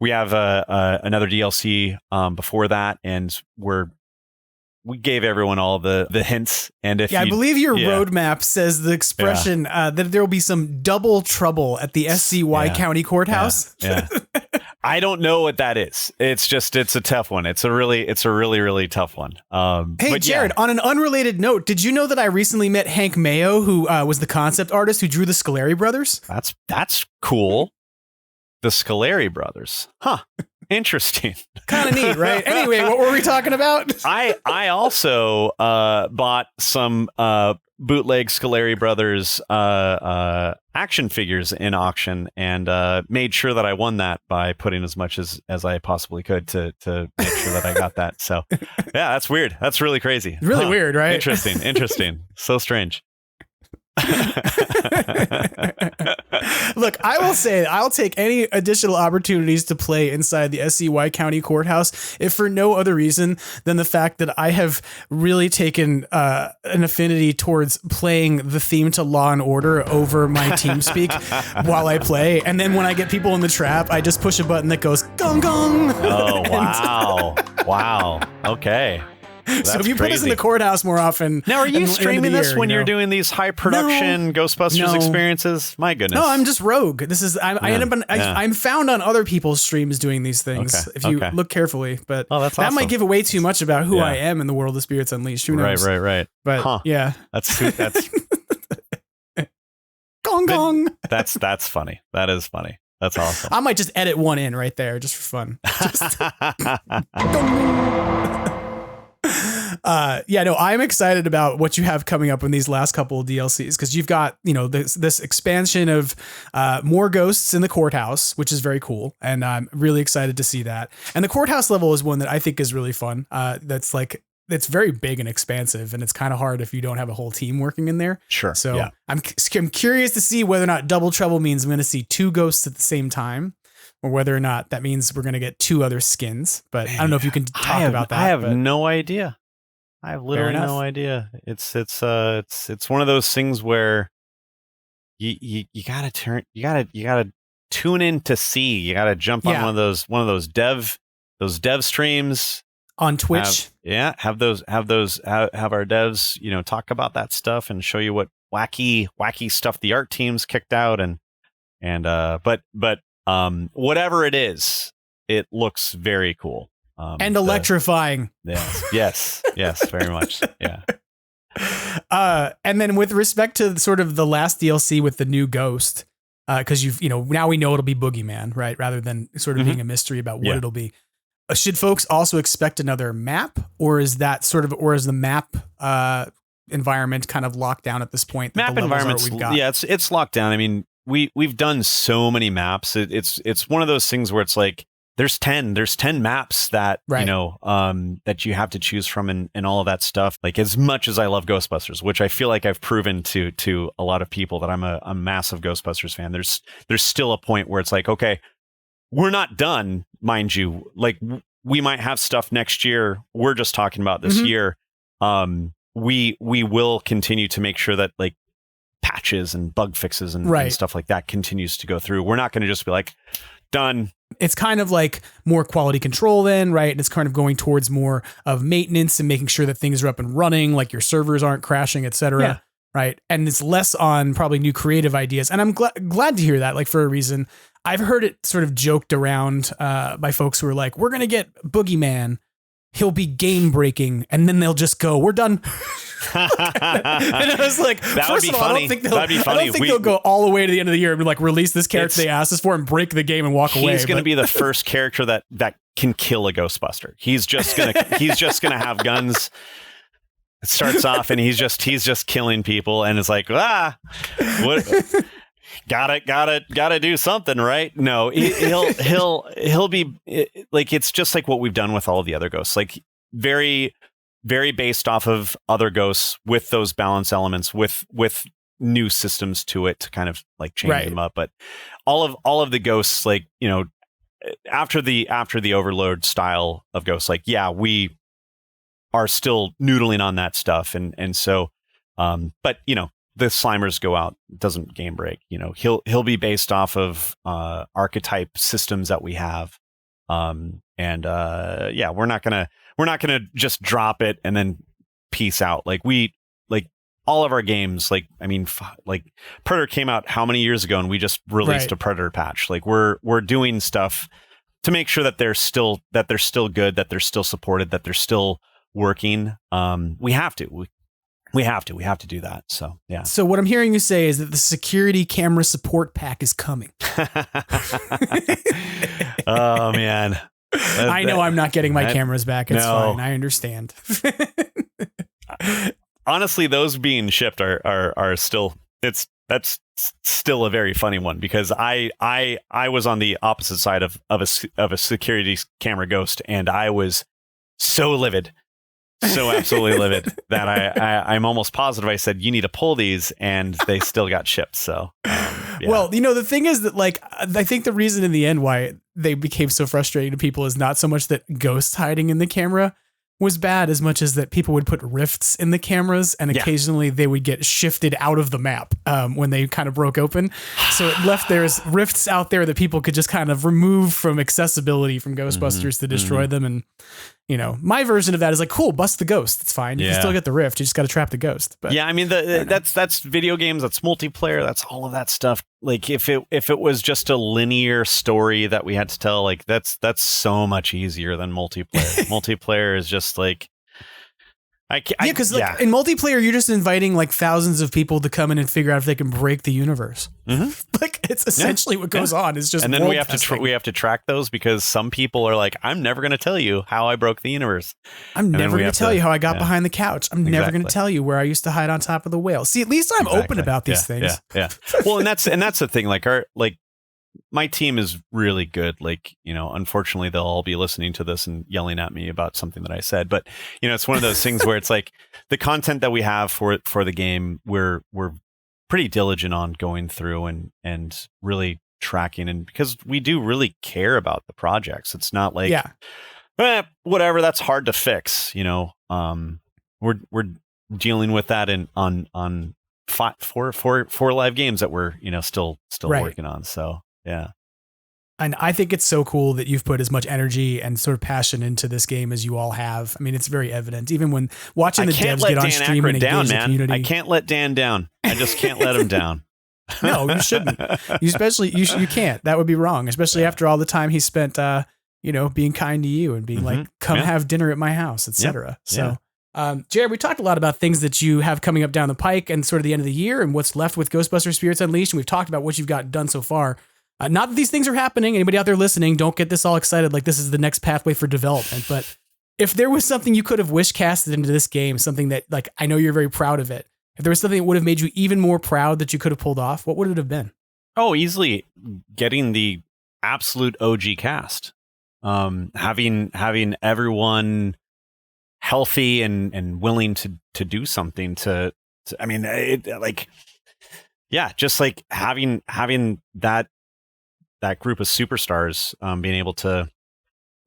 we have another DLC before that, and we gave everyone all the hints. And if I believe your roadmap says the expression that there will be some double trouble at the SCY County Courthouse. Yeah. I don't know what that is. It's a tough one. It's a really tough one. Hey, Jared, on an unrelated note, did you know that I recently met Hank Mayo, who was the concept artist who drew the Scoleri brothers? That's cool. The Scoleri brothers. Huh. Interesting. Kind of neat, right? Anyway, what were we talking about? I also bought some bootleg Scoleri Brothers action figures in auction, and made sure that I won that by putting as much as I possibly could to make sure that I got that. So yeah, that's weird. That's really crazy. Really weird, right? Interesting. So strange. Look, I will say I'll take any additional opportunities to play inside the SCY County Courthouse, if for no other reason than the fact that I have really taken an affinity towards playing the theme to Law and Order over my TeamSpeak while I play. And then when I get people in the trap, I just push a button that goes gong gong. Oh, wow. Wow. Okay. That's so if you put us in the courthouse more often. Now, are you streaming this when you're doing these high production Ghostbusters experiences? My goodness. No, I'm just rogue. This is I'm found on other people's streams doing these things. If you look carefully, but that's that awesome. might give away too much about who I am in the world of Spirits Unleashed. Who knows? Right. But yeah, that's gong gong. That's funny. That is funny. That's awesome. I might just edit one in right there just for fun. I'm excited about what you have coming up in these last couple of DLCs, because you've got, you know, this expansion of more ghosts in the courthouse, which is very cool, and I'm really excited to see that. And the courthouse level is one that I think is really fun. That's like, it's very big and expansive, and it's kind of hard if you don't have a whole team working in there. Sure. So I'm curious to see whether or not double trouble means I'm going to see 2 ghosts at the same time, or whether or not that means we're going to get 2 other skins. But I don't know if you can talk about that. I have no idea. I have literally no idea. It's one of those things where, you gotta tune in to see. You gotta jump on one of those dev streams on Twitch. Have our devs, talk about that stuff and show you what wacky stuff the art team's kicked out but whatever it is, it looks very cool. And electrifying. Yes, very much. Yeah. And then with respect to sort of the last DLC with the new ghost, because now we know it'll be Boogeyman, right? Rather than sort of being a mystery about what it'll be. Should folks also expect another map, or is the map environment kind of locked down at this point? Map environment's it's locked down. I mean, we've done so many maps. It's one of those things where it's like there's 10 maps that that you have to choose from and all of that stuff. Like, as much as I love Ghostbusters, which I feel like I've proven to a lot of people that I'm a massive Ghostbusters fan, there's still a point where it's like, okay, we're not done, mind you. Like, we might have stuff next year. We're just talking about this year. We will continue to make sure that like patches and bug fixes and stuff like that continues to go through. We're not going to just be like, done. It's kind of like more quality control then, right? And it's kind of going towards more of maintenance and making sure that things are up and running, like your servers aren't crashing, et cetera. Yeah. Right. And it's less on probably new creative ideas. And I'm glad to hear that, like, for a reason. I've heard it sort of joked around by folks who are like, we're going to get Boogeyman. He'll be game breaking. And then they'll just go, we're done. And I was like, that would be funny. That'd be funny. I don't think they'll go all the way to the end of the year and be like, release this character they asked us for and break the game and walk away. He's going to be the first character that can kill a Ghostbuster. He's just going to have guns. It starts off and he's just killing people and it's like, what? Gotta do something, right? No, he'll be like, it's just like what we've done with all of the other ghosts, like very, very based off of other ghosts with those balance elements, with new systems to it to kind of like change them up. But all of the ghosts, like, after the Overlord style of ghosts, like, we are still noodling on that stuff, and so but the Slimers go out, doesn't game break. He'll be based off of archetype systems that we have, we're not gonna just drop it and then peace out. Like all of our games, like, I mean, like Predator came out how many years ago, and we just released a Predator patch. Like, we're doing stuff to make sure that they're still good, that they're still supported, that they're still working. We have to do that. So, yeah. So what I'm hearing you say is that the security camera support pack is coming. Oh man. I know I'm not getting my cameras back. It's fine. I understand. Honestly, those being shipped are still, that's still a very funny one, because I was on the opposite side of a security camera ghost, and I was so livid. So absolutely livid that I'm almost positive I said, you need to pull these, and they still got shipped. So, Well, the thing is that, like, I think the reason in the end why they became so frustrating to people is not so much that ghosts hiding in the camera was bad, as much as that people would put rifts in the cameras, and occasionally they would get shifted out of the map when they kind of broke open. So it left there's rifts out there that people could just kind of remove from accessibility from Ghostbusters to destroy them. And my version of that is like, cool, bust the ghost. It's fine. You can still get the rift. You just got to trap the ghost. But I mean, that's video games. That's multiplayer. That's all of that stuff. Like, if it was just a linear story that we had to tell, like, that's so much easier than multiplayer. Multiplayer is just like, because in multiplayer, you're just inviting like thousands of people to come in and figure out if they can break the universe. Like, it's essentially what goes on. It's just, and then we have to track those, because some people are like, I'm never going to tell you how I broke the universe. I'm never going to tell you how I got behind the couch. I'm never going to tell you where I used to hide on top of the whale. See, at least I'm open about these things. Yeah. Well, and that's the thing. Like, my team is really good. Like, unfortunately, they'll all be listening to this and yelling at me about something that I said. But, it's one of those things where it's like the content that we have for the game, we're pretty diligent on going through and really tracking. And because we do really care about the projects, it's not like, whatever, that's hard to fix. We're dealing with that on four live games that we're, still Right. working on. So yeah. And I think it's so cool that you've put as much energy and sort of passion into this game as you all have. I mean, it's very evident, even when watching the devs get on stream and engage the community. I can't let Dan down. I just can't let him down. No, you shouldn't. You can't. That would be wrong, especially after all the time he spent, being kind to you and being like, come have dinner at my house, etc. So, Jared, we talked a lot about things that you have coming up down the pike and sort of the end of the year and what's left with Ghostbusters Spirits Unleashed. And we've talked about what you've got done so far. Not that these things are happening. Anybody out there listening, don't get this all excited like this is the next pathway for development. But if there was something you could have wish casted into this game, something that, like, I know you're very proud of it. If there was something that would have made you even more proud that you could have pulled off, what would it have been? Oh, easily getting the absolute OG cast. Having everyone healthy and willing to do something just like having that group of superstars, being able to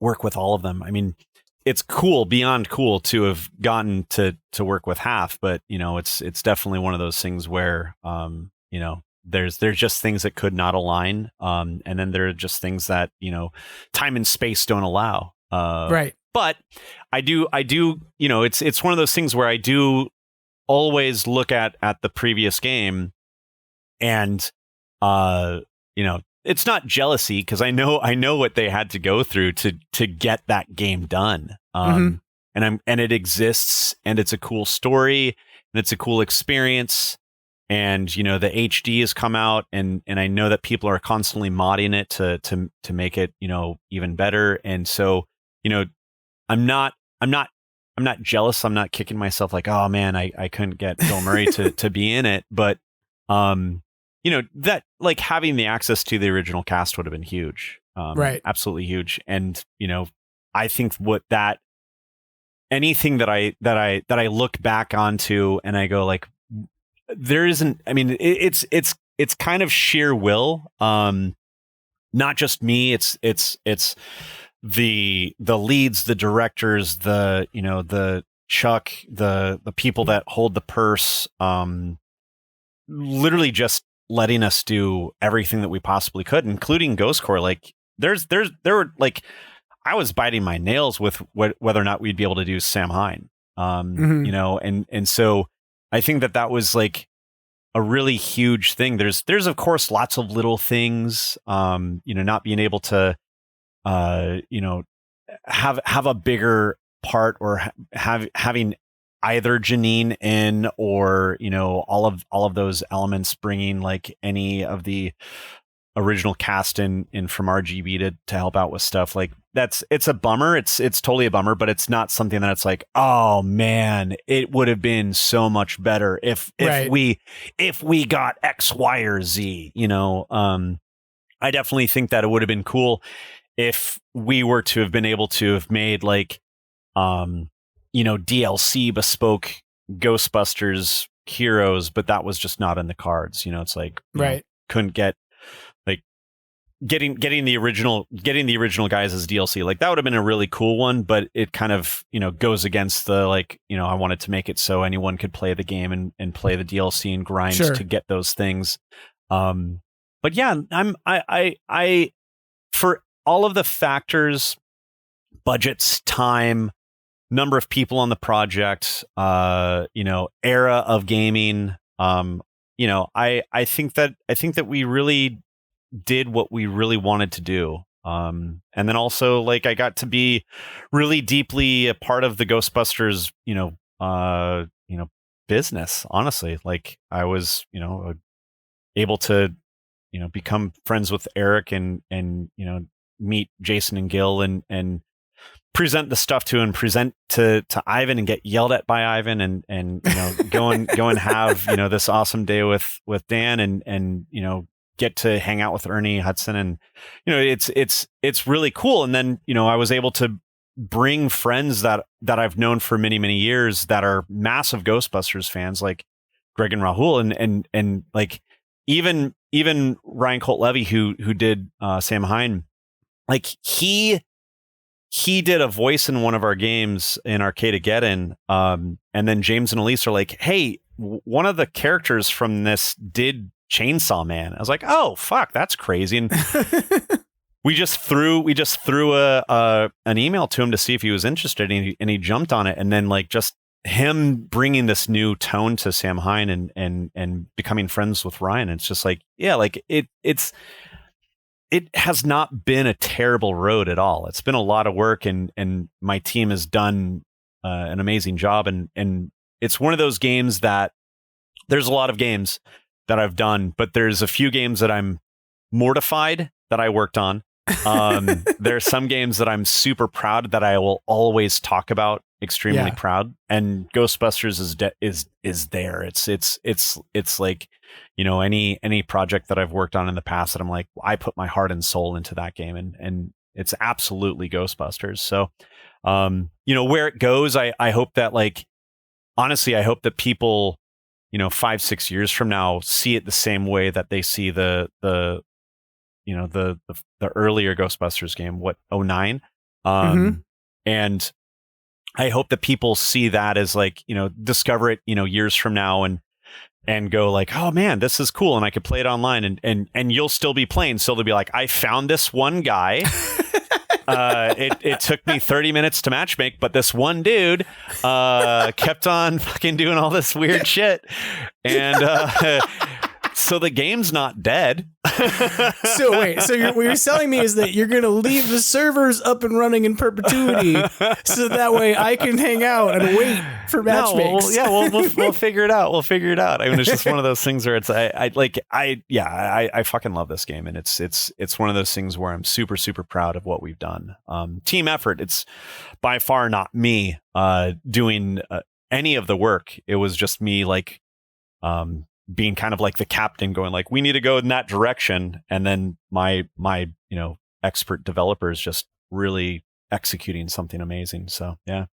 work with all of them. I mean, it's cool, beyond cool to have gotten to work with half, but it's definitely one of those things where, there's just things that could not align. And then there are just things that, time and space don't allow. Right. But I do, it's one of those things where I do always look at the previous game and, it's not jealousy, because I know what they had to go through to get that game done. And it exists, and it's a cool story, and it's a cool experience. And the HD has come out, and I know that people are constantly modding it to make it even better. And so I'm not jealous. I'm not kicking myself like, oh man, I couldn't get Bill Murray to be in it. But that, like, having the access to the original cast would have been huge. Right. Absolutely huge. And, I think anything that I look back onto and I go like, there isn't, I mean, it's kind of sheer will. Not just me. It's the leads, the directors, the Chuck, the people that hold the purse, literally just letting us do everything that we possibly could, including Ghost Corps. Like there were, like, I was biting my nails with whether or not we'd be able to do Sam Hine. And so I think that was like a really huge thing. There's of course lots of little things, not being able to, have a bigger part, or having either Janine in, or all of those elements, bringing like any of the original cast in from RGB to help out with stuff. Like it's a bummer. It's totally a bummer, but it's not something that it's like, oh man, it would have been so much better if we got X, Y, or Z. I definitely think that it would have been cool if we were to have been able to have made like DLC bespoke Ghostbusters heroes, but that was just not in the cards. It's like, couldn't get like getting the original guys as DLC. Like that would have been a really cool one, but it kind of, goes against the, like, I wanted to make it so anyone could play the game and play the DLC and grind to get those things. But yeah, I for all of the factors, budgets, time, number of people on the project, era of gaming, I think that we really did what we really wanted to do. And then also, like, I got to be really deeply a part of the Ghostbusters, business, honestly. Like I was, able to, become friends with Eric and meet Jason and Gil and present the stuff to and present to Ivan and get yelled at by Ivan and go and have this awesome day with Dan and get to hang out with Ernie, Hudson, and it's really cool. And then I was able to bring friends that I've known for many years that are massive Ghostbusters fans, like Greg and Rahul, and like even Ryan Colt Levy who did Sam Hine. Like he did a voice in one of our games in Arcade-A-Geddon, and then James and Elise are like, hey, one of the characters from this did Chainsaw Man. I was like, oh fuck, that's crazy. And we just threw an email to him to see if he was interested, and he jumped on it. And then like just him bringing this new tone to Sam Hine and becoming friends with Ryan. It's just like, yeah, like it has not been a terrible road at all. It's been a lot of work, and my team has done an amazing job. And it's one of those games that there's a lot of games that I've done, but there's a few games that I'm mortified that I worked on. There are some games that I'm super proud that I will always talk about, extremely proud. And Ghostbusters is there. It's like, you know, any project that I've worked on in the past that I'm like, I put my heart and soul into that game, and it's absolutely Ghostbusters. So, you know, where it goes, I hope that, like, honestly, I hope that people, you know, 5-6 years from now see it the same way that they see the earlier Ghostbusters game, 09. And I hope that people see that as, like, you know, discover it, you know, years from now and go like, oh man, this is cool. And I could play it online, and you'll still be playing. So they'll be like, I found this one guy. It took me 30 minutes to matchmake, but this one dude kept on fucking doing all this weird shit. And so the game's not dead. So wait, so what you're telling me is that you're going to leave the servers up and running in perpetuity, so that way I can hang out and wait for matchmakes. We'll figure it out. We'll figure it out. I mean, it's just one of those things where it's I fucking love this game, and it's one of those things where I'm super, super proud of what we've done. Team effort. It's by far not me doing any of the work. It was just me, like, being kind of like the captain, going like, we need to go in that direction, and then my you know, expert developers just really executing something amazing. So yeah,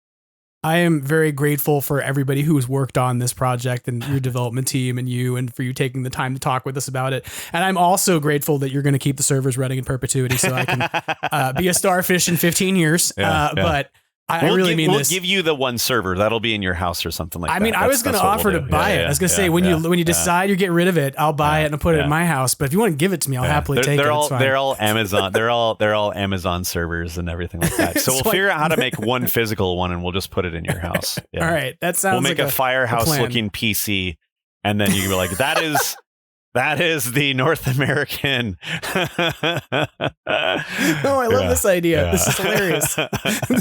I am very grateful for everybody who's worked on this project, and your development team, and you, and for you taking the time to talk with us about it. And I'm also grateful that you're going to keep the servers running in perpetuity, so I can be a starfish in 15 years. But I really mean this. We'll give you the one server that'll be in your house or something like that. I mean, I was going to offer to buy it. I was going to say, when you decide you're getting rid of it, I'll buy it and put it in my house. But if you want to give it to me, I'll happily take it. They're all Amazon. They're all Amazon servers and everything like that. So we'll figure out how to make one physical one, and we'll just put it in your house. Yeah. All right, that sounds. We'll make a firehouse looking PC, and then you can be like, that is the North American. Oh, I love this idea. Yeah. This is hilarious.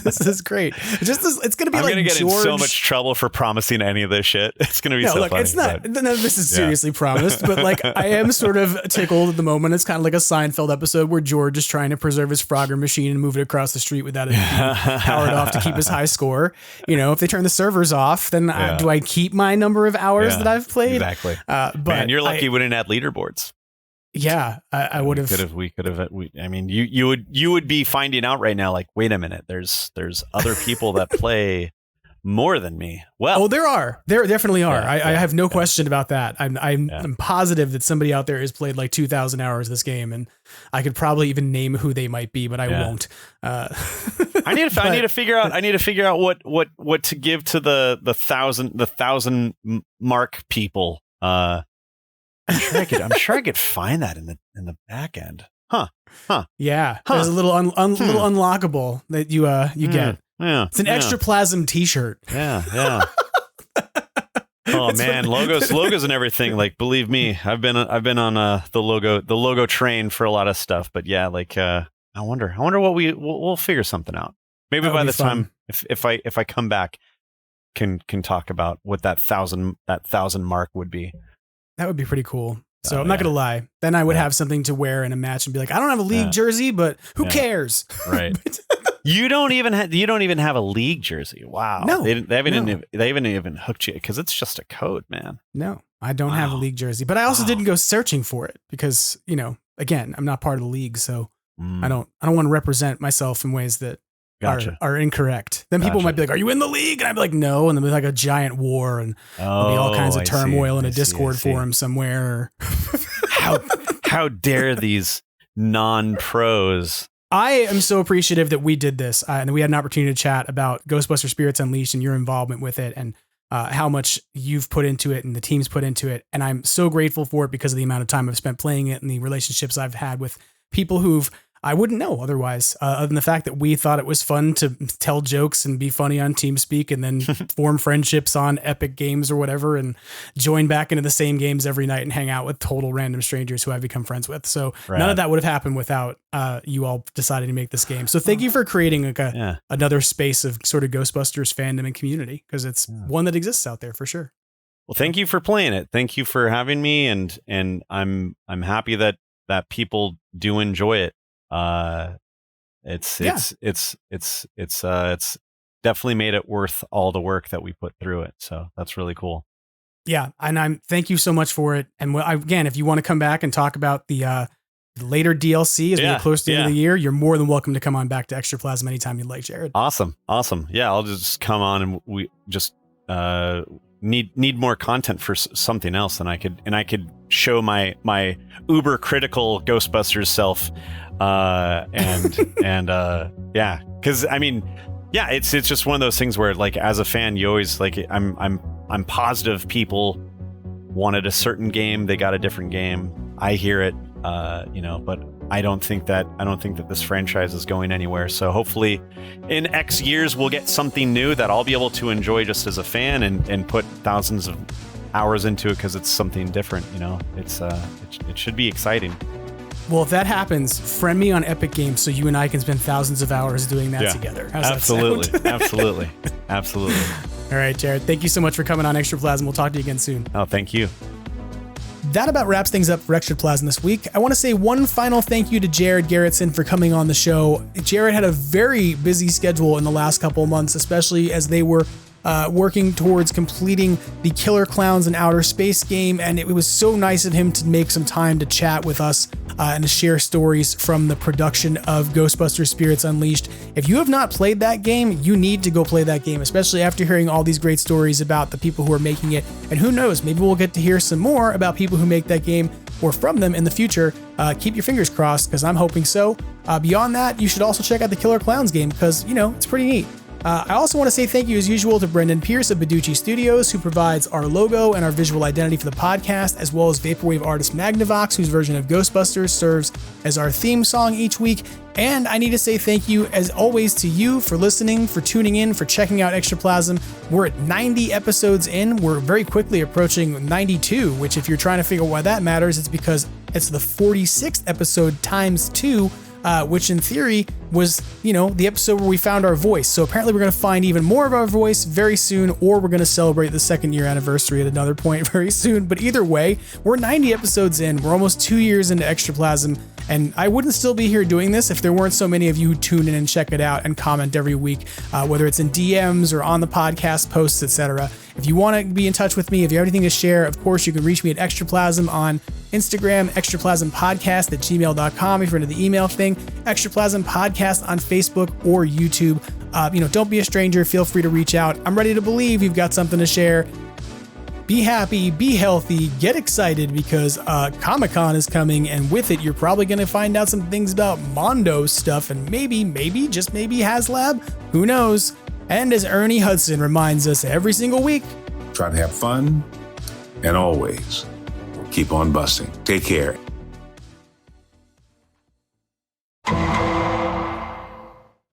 This is great. It's going to be like, I'm going to get in so much trouble for promising any of this shit. It's going to be funny. It's not. None of this is seriously promised, but like, I am sort of tickled at the moment. It's kind of like a Seinfeld episode where George is trying to preserve his Frogger machine and move it across the street without it being powered off to keep his high score. You know, if they turn the servers off, then do I keep my number of hours that I've played? Exactly. But man, you're lucky we didn't add leaderboards. Yeah, I would have. We could have. I mean, you would be finding out right now, like, wait a minute, there's other people that play more than me. Well, there definitely are. I have no question about that. I'm positive that somebody out there has played like 2,000 hours of this game, and I could probably even name who they might be, but I won't. I need to figure out what to give to the 1,000 mark people. I'm sure I could find that in the back end. Huh. Yeah. There's a little little unlockable that you get. Yeah. It's an Extraplasm t-shirt. Yeah. Oh man, logos and everything. Like, believe me, I've been on the logo train for a lot of stuff. But yeah, like, I wonder what we'll figure something out. Maybe by the time if I come back, can talk about what that 1,000 mark would be. That would be pretty cool. So I'm not going to lie. Then I would have something to wear in a match and be like, I don't have a league jersey, but who cares? Right. You don't even have a league jersey. Wow. No. They haven't even hooked you, because it's just a code, man. No, I don't have a league jersey, but I also didn't go searching for it because, you know, again, I'm not part of the league, so I don't want to represent myself in ways that are incorrect. Then people might be like, are you in the league? And I'd be like, no. And there'll be like a giant war, and there'll be all kinds of turmoil in a Discord forum somewhere. How dare these non-pros? I am so appreciative that we did this, and we had an opportunity to chat about Ghostbusters Spirits Unleashed and your involvement with it. And how much you've put into it and the team's put into it. And I'm so grateful for it because of the amount of time I've spent playing it and the relationships I've had with people who've I wouldn't know otherwise, other than the fact that we thought it was fun to tell jokes and be funny on TeamSpeak and then form friendships on Epic Games or whatever and join back into the same games every night and hang out with total random strangers who I've become friends with. So none of that would have happened without you all deciding to make this game. So thank you for creating like another space of sort of Ghostbusters fandom and community, because it's one that exists out there for sure. Well, thank you for playing it. Thank you for having me. And I'm happy that people do enjoy it. It's definitely made it worth all the work that we put through it. So that's really cool. Yeah. And thank you so much for it. And again, if you want to come back and talk about the later DLC as we get close to the end of the year, you're more than welcome to come on back to Extraplasm anytime you'd like, Jared. Awesome. Yeah. I'll just come on and we just, need more content for something else, and I could show my uber critical Ghostbusters self, because I mean, it's just one of those things where, like, as a fan, you always like I'm positive people wanted a certain game, they got a different game. I hear it, but I don't think that this franchise is going anywhere. So hopefully in X years we'll get something new that I'll be able to enjoy just as a fan and put thousands of hours into it, because it's something different. It should be exciting. Well, if that happens, friend me on Epic Games so you and I can spend thousands of hours doing that together. How's absolutely that sound? absolutely. All right, Jared, thank you so much for coming on Extraplasm. We'll talk to you again soon. Oh, thank you. That about wraps things up for Extraplasm this week. I want to say one final thank you to Jared Gerritzen for coming on the show. Jared had a very busy schedule in the last couple of months, especially as they were working towards completing the Killer Clowns in Outer Space game, and it was so nice of him to make some time to chat with us and to share stories from the production of Ghostbusters Spirits Unleashed. If you have not played that game, you need to go play that game, especially after hearing all these great stories about the people who are making it. And who knows, maybe we'll get to hear some more about people who make that game or from them in the future. Keep your fingers crossed, because I'm hoping so. Beyond that, you should also check out the Killer Clowns game, because, it's pretty neat. I also want to say thank you as usual to Brendan Pearce of Badoochi Studios, who provides our logo and our visual identity for the podcast, as well as vaporwave artist MAGNAVOX, whose version of Ghostbusters serves as our theme song each week. And I need to say thank you, as always, to you for listening, for tuning in, for checking out Extraplasm. We're at 90 episodes in. We're very quickly approaching 92, which, if you're trying to figure out why that matters, it's because it's the 46th episode times 2, which in theory was, the episode where we found our voice. So apparently we're going to find even more of our voice very soon, or we're going to celebrate the 2nd year anniversary at another point very soon. But either way, we're 90 episodes in. We're almost 2 years into Extraplasm. And I wouldn't still be here doing this if there weren't so many of you who tune in and check it out and comment every week, whether it's in DMs or on the podcast posts, etc. If you want to be in touch with me, if you have anything to share, of course, you can reach me at Extraplasm on Instagram, extraplasompodcast@gmail.com if you're into the email thing, Extraplasm Podcast on Facebook or YouTube. Don't be a stranger. Feel free to reach out. I'm ready to believe you've got something to share. Be happy, be healthy, get excited, because Comic-Con is coming, and with it, you're probably going to find out some things about Mondo stuff, and maybe, just maybe HasLab. Who knows? And as Ernie Hudson reminds us every single week, try to have fun and always keep on busting. Take care.